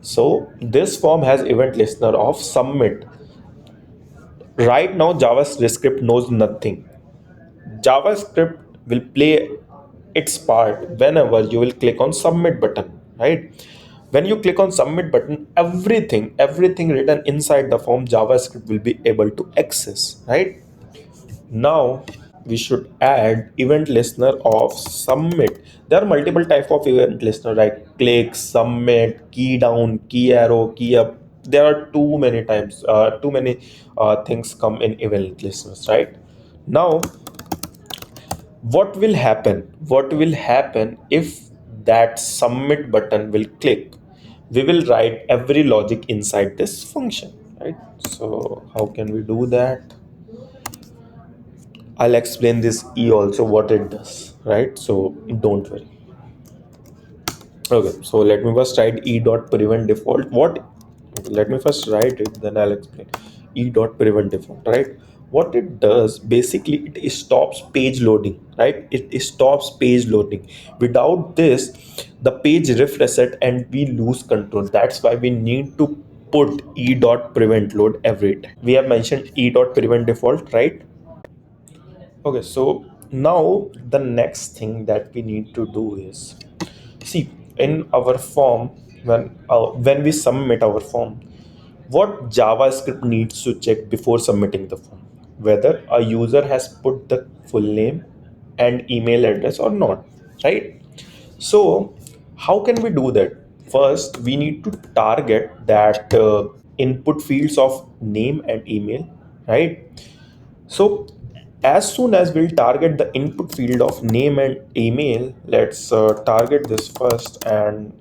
So this form has event listener of submit. Right now JavaScript knows nothing. JavaScript will play its part whenever you will click on submit button, right? When you click on submit button, everything written inside the form JavaScript will be able to access, right? Now we should add event listener of submit. There are multiple type of event listener, like click, submit, key down, key arrow, key up. There are too many things come in event listeners, right? Now what will happen if that submit button will click? We will write every logic inside this function, right? So how can we do that? I'll explain this E also what it does, right? So don't worry. Okay, so let me first write E dot prevent default. What? Okay, let me first write it, then I'll explain. E dot prevent default, right? What it does basically, it stops page loading, right? It stops page loading. Without this, the page refresh it and we lose control. That's why we need to put E dot prevent load every time. We have mentioned E dot prevent default, right? Okay, so now the next thing that we need to do is, see, in our form, when we submit our form, what JavaScript needs to check before submitting the form? Whether a user has put the full name, and email address or not, right? So how can we do that? First, we need to target that input fields of name and email, right? So as soon as we'll target the input field of name and email, let's target this first, and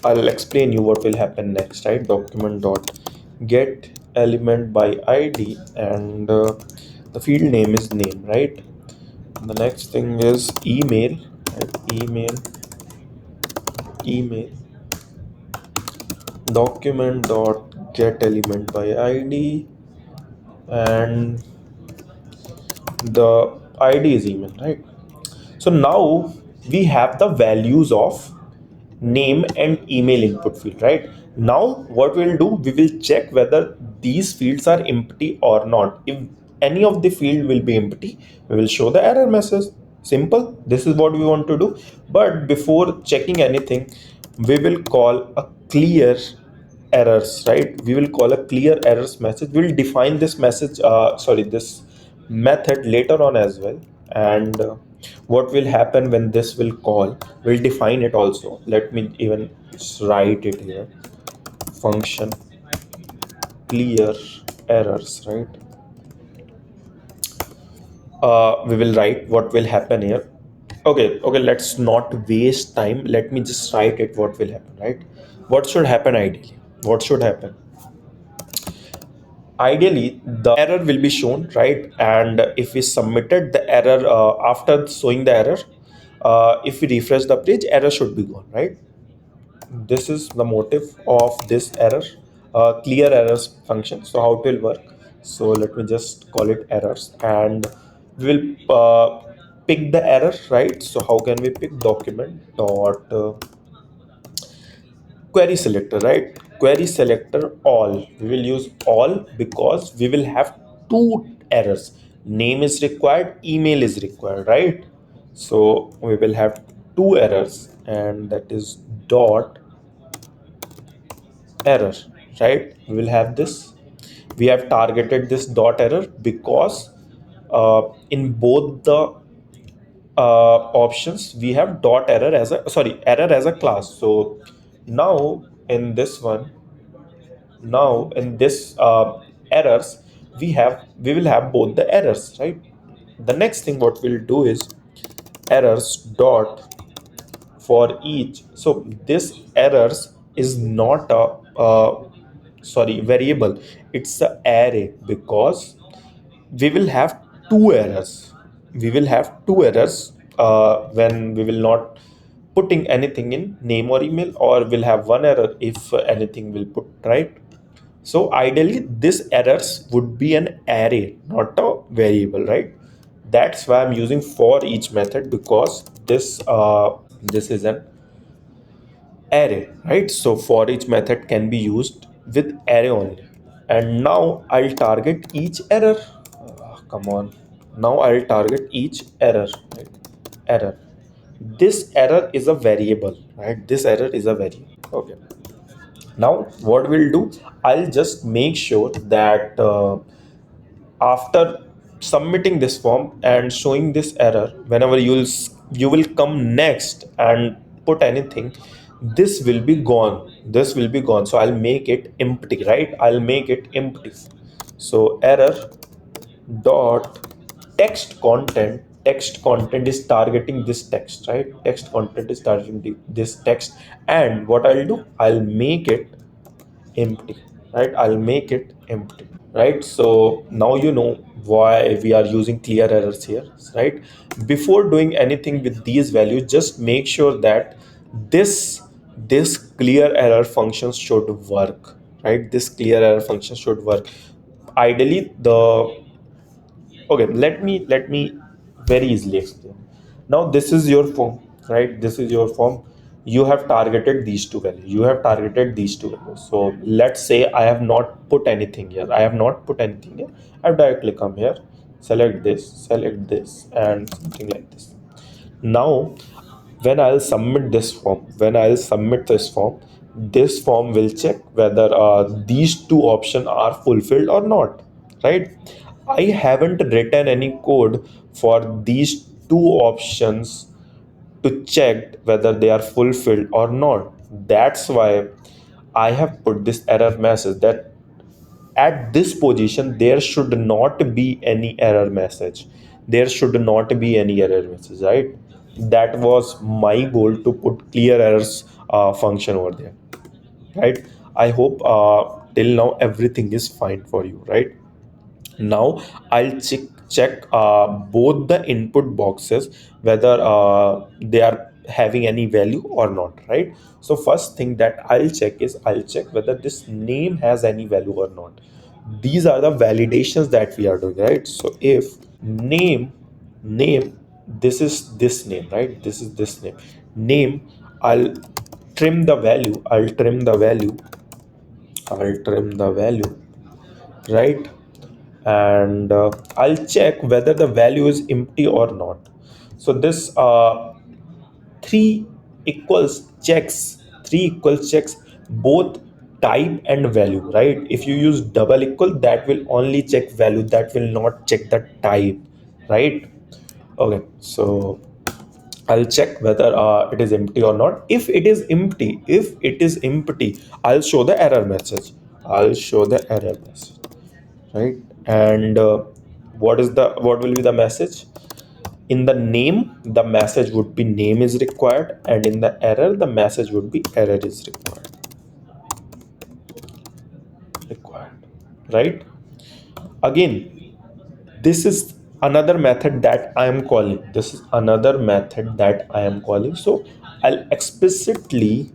I'll explain you what will happen next, right? Document dot get element by ID, and the field name is name, right? The next thing is email, right? Email document dot get element by ID, and the ID is email, right? So now we have the values of name and email input field, right? Now what we'll do, we will check whether these fields are empty or not. If any of the field will be empty, we will show the error message. Simple. This is what we want to do. But before checking anything, we will call a clear errors, right? We will call a clear errors message. We'll define this message, this method later on as well. And what will happen when this will call, we'll define it also. Let me even write it here. Function clear errors, right? We will write what will happen here. Okay, let's not waste time. Let me just write it what will happen, right? What should happen ideally? What should happen? Ideally the error will be shown, right? And if we submitted the error after showing the error, if we refresh the page, error should be gone, right? This is the motive of this error, clear errors function. So how it will work, so let me just call it errors, and we will pick the error, right? So how can we pick? Document dot query selector, right? Query selector all, we will use all because we will have two errors. Name is required, email is required, right? So we will have two errors, and that is dot error, right? We will have this. We have targeted this dot error because in both the options we have dot error as a, sorry, error as a class. So now in this one, now in this errors, we will have both the errors, right? The next thing what we'll do is errors dot for each. So this errors is not a variable, it's a array, because we will have two errors. We will have two errors when we will not putting anything in name or email, or will have one error if anything will put, right? So ideally this errors would be an array, not a variable, right? That's why I'm using for each method, because this is an array, right? So for each method can be used with array only. And now I'll target each error. Come on. Now I'll target each error, right? Error. This error is a variable, right? This error is a variable. Okay. Now what we'll do, I'll just make sure that after submitting this form and showing this error, whenever you will come next and put anything, this will be gone. This will be gone. So I'll make it empty, right? I'll make it empty. So error dot text content is targeting this text, right? Text content is targeting this text. And what I'll do, I'll make it empty, right? I'll make it empty, right? So now you know why we are using clear errors here, right? Before doing anything with these values, just make sure that this this clear error function should work, right? This clear error function should work. Ideally the, okay, let me very easily explain. Now this is your form, right? This is your form. You have targeted these two values, you have targeted these two values. So let's say I have not put anything here, I have not put anything here. I directly come here, select this and something like this. Now when I'll submit this form, this form will check whether these two options are fulfilled or not, right? I haven't written any code for these two options to check whether they are fulfilled or not. That's why I have put this error message that at this position there should not be any error message. There should not be any error message, right? That was my goal, to put clear errors function over there, right? I hope till now everything is fine for you, right? Now I'll check both the input boxes whether they are having any value or not, right? So first thing that I'll check is, I'll check whether this name has any value or not. These are the validations that we are doing, right? So if name, this is this name, right? This is this name, I'll trim the value, I'll trim the value, right? And I'll check whether the value is empty or not. So this three three equals checks both type and value, right? If you use double equal, that will only check value, that will not check the type, right? Okay, so I'll check whether it is empty or not. If it is empty, I'll show the error message. I'll show the error message, right? And what will be the message? In the name, the message would be name is required, and in the error, the message would be error is required, right? Again, this is another method that I am calling. So I'll explicitly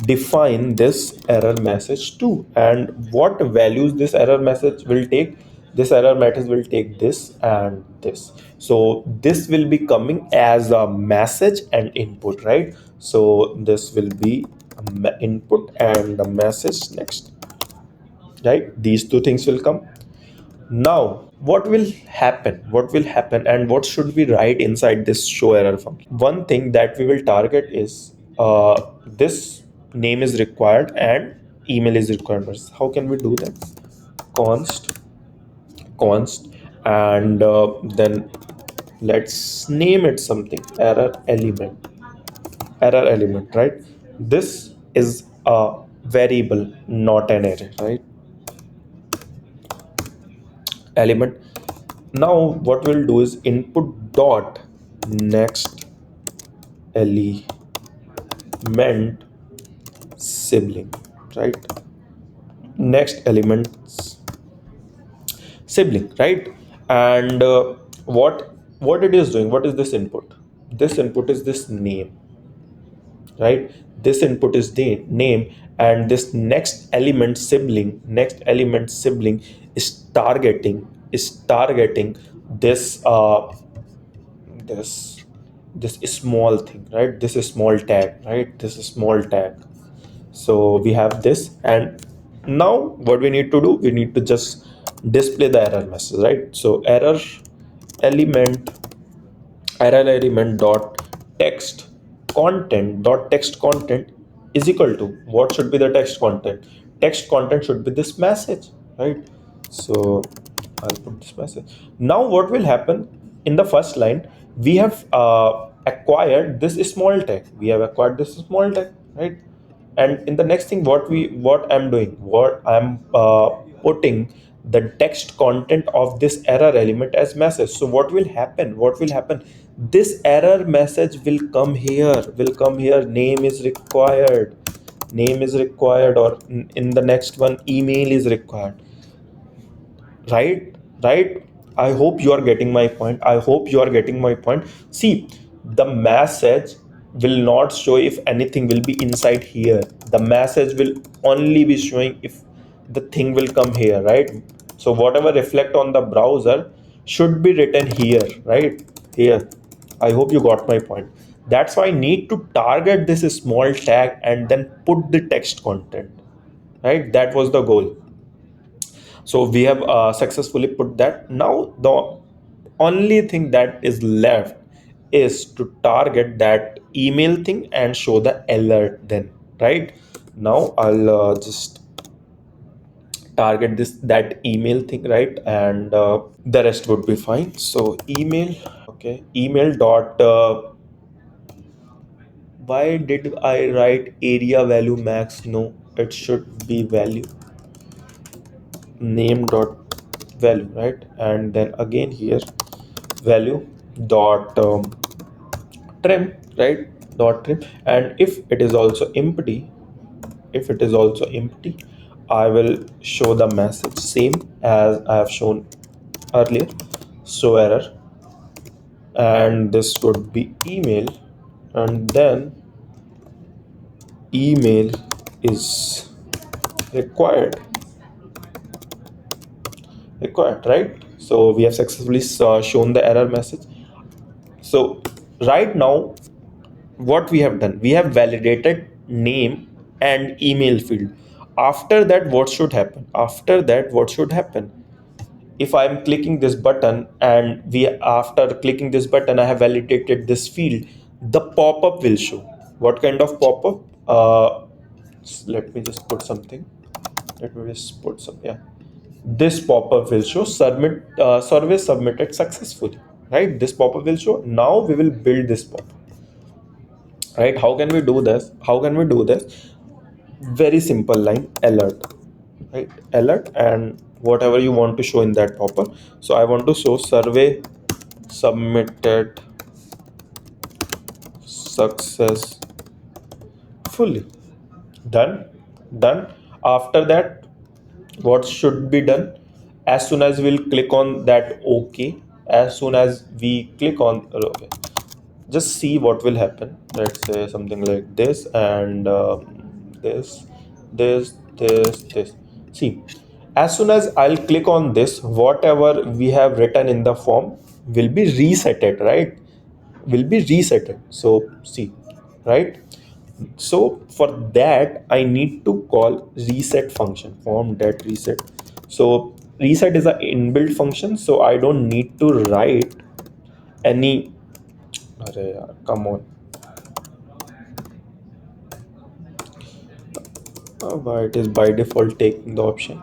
define this error message too, and what values this error message will take. This error message will take this and this, so this will be coming as a message and input, right? So this will be a input and a message next, right? These two things will come. Now what will happen and what should we write inside this show error function? One thing that we will target is this name is required and email is required. How can we do that? Const const and then let's name it something, error element, right? This is a variable, not an array, right? Element. Now what we'll do is input dot next element sibling, right? Next elements sibling, right? And what it is doing, what is this input? This input is this name, right? This input is the name, and this next element sibling is targeting this this this small thing, right? This is small tag, right? This is small tag. So we have this, and now what we need to do, we need to just display the error message, right? So element element dot text content is equal to, what should be the text content should be this message, right? So I'll put this message. Now what will happen, in the first line we have acquired this small tag, right? And in the next thing, what I'm putting the text content of this error element as message. So what will happen, this error message will come here, name is required, or in the next one, email is required, right? I hope you are getting my point. See, the message will not show if anything will be inside here. The message will only be showing if the thing will come here, right? So whatever reflect on the browser should be written here, right? Here. I hope you got my point. That's why I need to target this small tag and then put the text content, right? That was the goal. So we have successfully put that. Now the only thing that is left is to target that email thing and show the alert then, right? Now I'll just target this that email thing, right? And the rest would be fine. So email, okay, email dot why did I write area value max? No, it should be value name dot value, right? And then again here value dot trim, right? Dot trim. And if it is also empty, if it is also empty, I will show the message same as I have shown earlier. Show error, and this would be email, and then email is required, right? So we have successfully shown the error message. So right now what we have done, we have validated name and email field. After that what should happen, after that what should happen, if I'm clicking this button, and we after clicking this button I have validated this field, the pop-up will show. What kind of pop-up? Let me just put something, let me just put some, yeah, this pop-up will show submit survey submitted successfully, right? This pop-up will show. Now we will build this pop-up, right? How can we do this? How can we do this? Very simple line, alert, right? Alert, and whatever you want to show in that pop-up. So I want to show survey submitted successfully. Done. Done. After that what should be done, as soon as we'll click on that okay, as soon as we click on okay, just see what will happen. Let's say something like this, and this, this. See, as soon as I'll click on this, whatever we have written in the form will be resetted, right? Will be resetted. So see, right? So for that I need to call reset function, form that reset. So reset is an inbuilt function, so I don't need to write any. Arey yaar, come on. Why it is by default taking the option,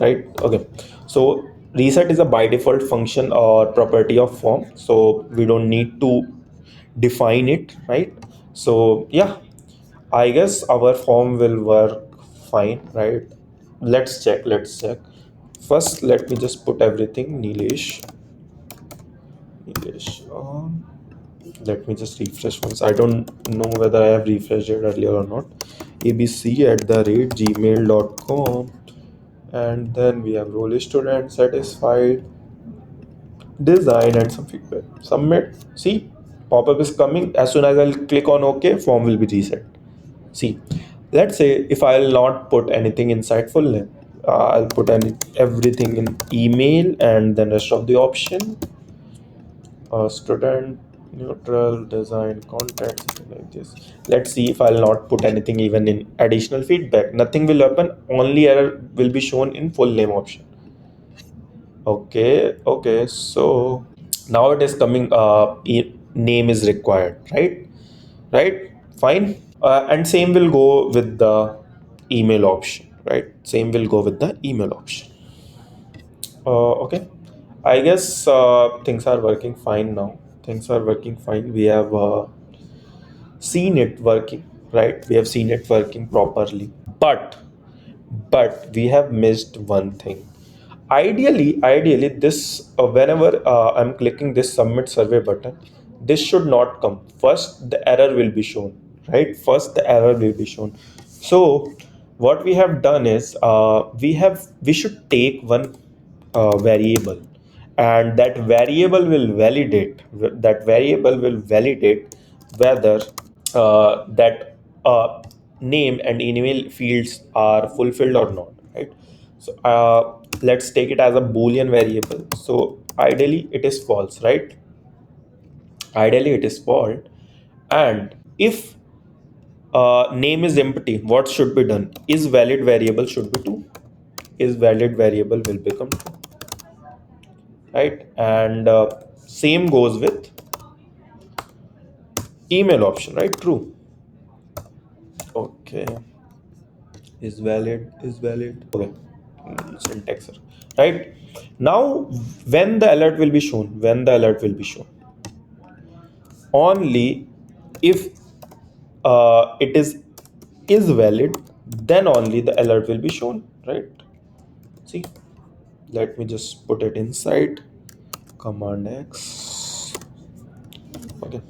right? Okay, so reset is a by default function or property of form, so we don't need to define it, right? So yeah, I guess our form will work fine, right? Let's check. First let me just put everything Nilesh let me just refresh once. I don't know whether I have refreshed it earlier or not. abc@gmail.com, and then we have role student satisfied, design, and some feedback. Submit. See, pop-up is coming. As soon as I'll click on OK, form will be reset. See, let's say if I'll not put anything inside full name, I'll put everything in email, and then rest of the option student neutral design content, something like this. Let's see if I'll not put anything even in additional feedback, nothing will happen, only error will be shown in full name option. Okay, so now it is coming, name is required, right, fine. And same will go with the email option, right? Same will go with the email option. Okay, I guess things are working fine now. Things are working fine. We have seen it working, right? We have seen it working properly. But we have missed one thing. Ideally, this whenever I'm clicking this submit survey button, this should not come. First, the error will be shown, right? First, the error will be shown. So, what we have done is we should take one variable, and that variable will validate whether that name and email fields are fulfilled or not, right? So let's take it as a boolean variable. So ideally it is false, right? Ideally it is false. And if name is empty, what should be done? Is valid variable should be true. Is valid variable will become true, right? And same goes with email option, right? True. Okay, is valid. Okay, syntax error. Right now, when the alert will be shown, only if it is valid, then only the alert will be shown. Right? See, let me just put it inside command X. Okay.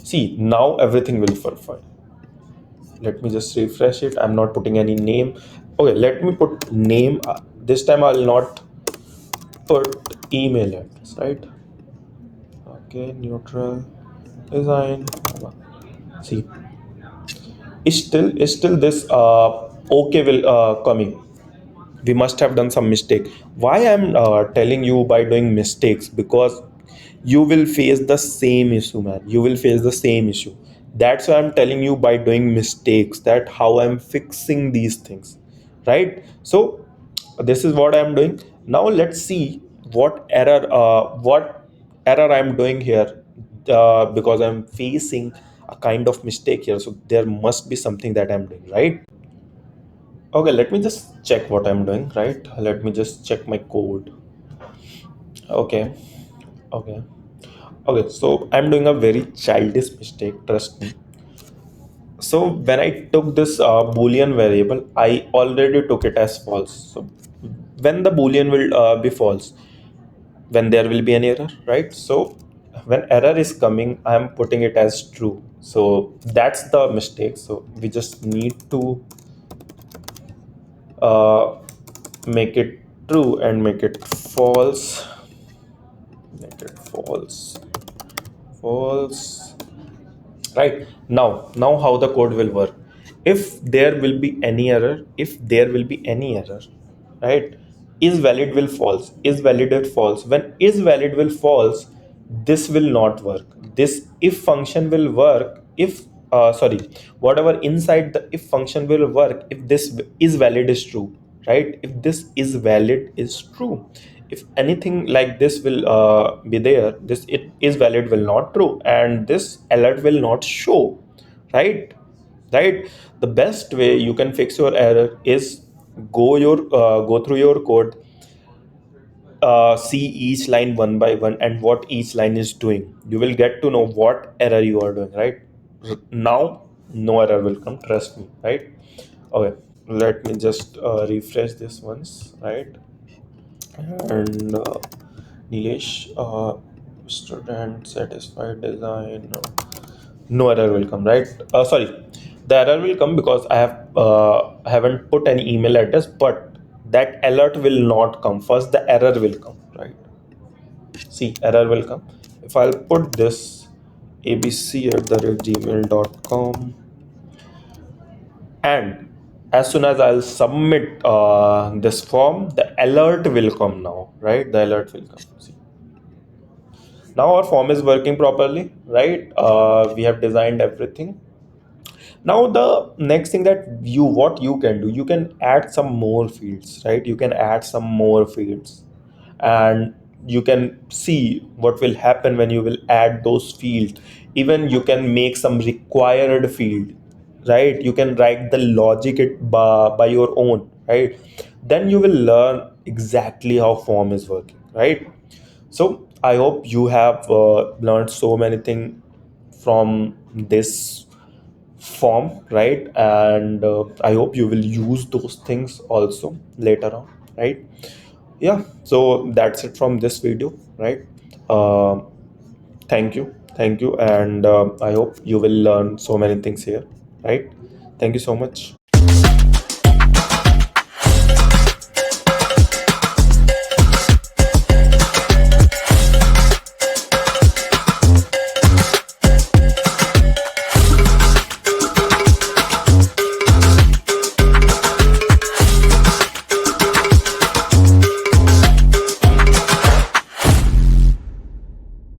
See, now everything will verify. Let me just refresh it. I'm not putting any name. Okay, let me put name. This time I'll not put email address, right? Okay, neutral design. See, is still this okay will coming. We must have done some mistake. Why I'm telling you by doing mistakes? Because you will face the same issue, man. You will face the same issue. That's why I'm telling you by doing mistakes, that how I'm fixing these things, right? So this is what I'm doing. Now let's see what error I'm doing here, because I'm facing a kind of mistake here. So there must be something that I'm doing right. Okay, let me just check what I'm doing, right? Let me just check my code. Okay, okay, okay. So I'm doing a very childish mistake, trust me. So when I took this boolean variable, I already took it as false. So when the boolean will be false, when there will be an error, right? So when error is coming, I'm putting it as true. So that's the mistake. So we just need to uh, make it true and make it false. Make it false. Right now how the code will work. If there will be any error, right, is valid will false, is validate false. When is valid will false, this will not work. This if function will work if sorry, whatever inside the if function will work if this is valid is true, right? If this is valid is true. If anything like this will be there, this it is valid will not true, and this alert will not show, right? Right. The best way you can fix your error is go through your code, see each line one by one and what each line is doing. You will get to know what error you are doing, right? Now no error will come, trust me, right? Okay, let me just refresh this once, right? And Nilesh, student satisfied design, no error will come, right? Sorry, the error will come because I haven't put any email address, but that alert will not come. First the error will come, right? See, error will come if I'll put this abc@gmail.com, and as soon as I'll submit this form, the alert will come now, right? The alert will come. See, now our form is working properly, right? We have designed everything. Now the next thing that what you can do, you can add some more fields, right? You can add some more fields, and you can see what will happen when you will add those fields. Even you can make some required field, right? You can write the logic by your own, right? Then you will learn exactly how form is working, right? So I hope you have learned so many things from this form, right? And I hope you will use those things also later on, right? Yeah, so that's it from this video, right? uh, thank you, and I hope you will learn so many things here, right? Thank you so much.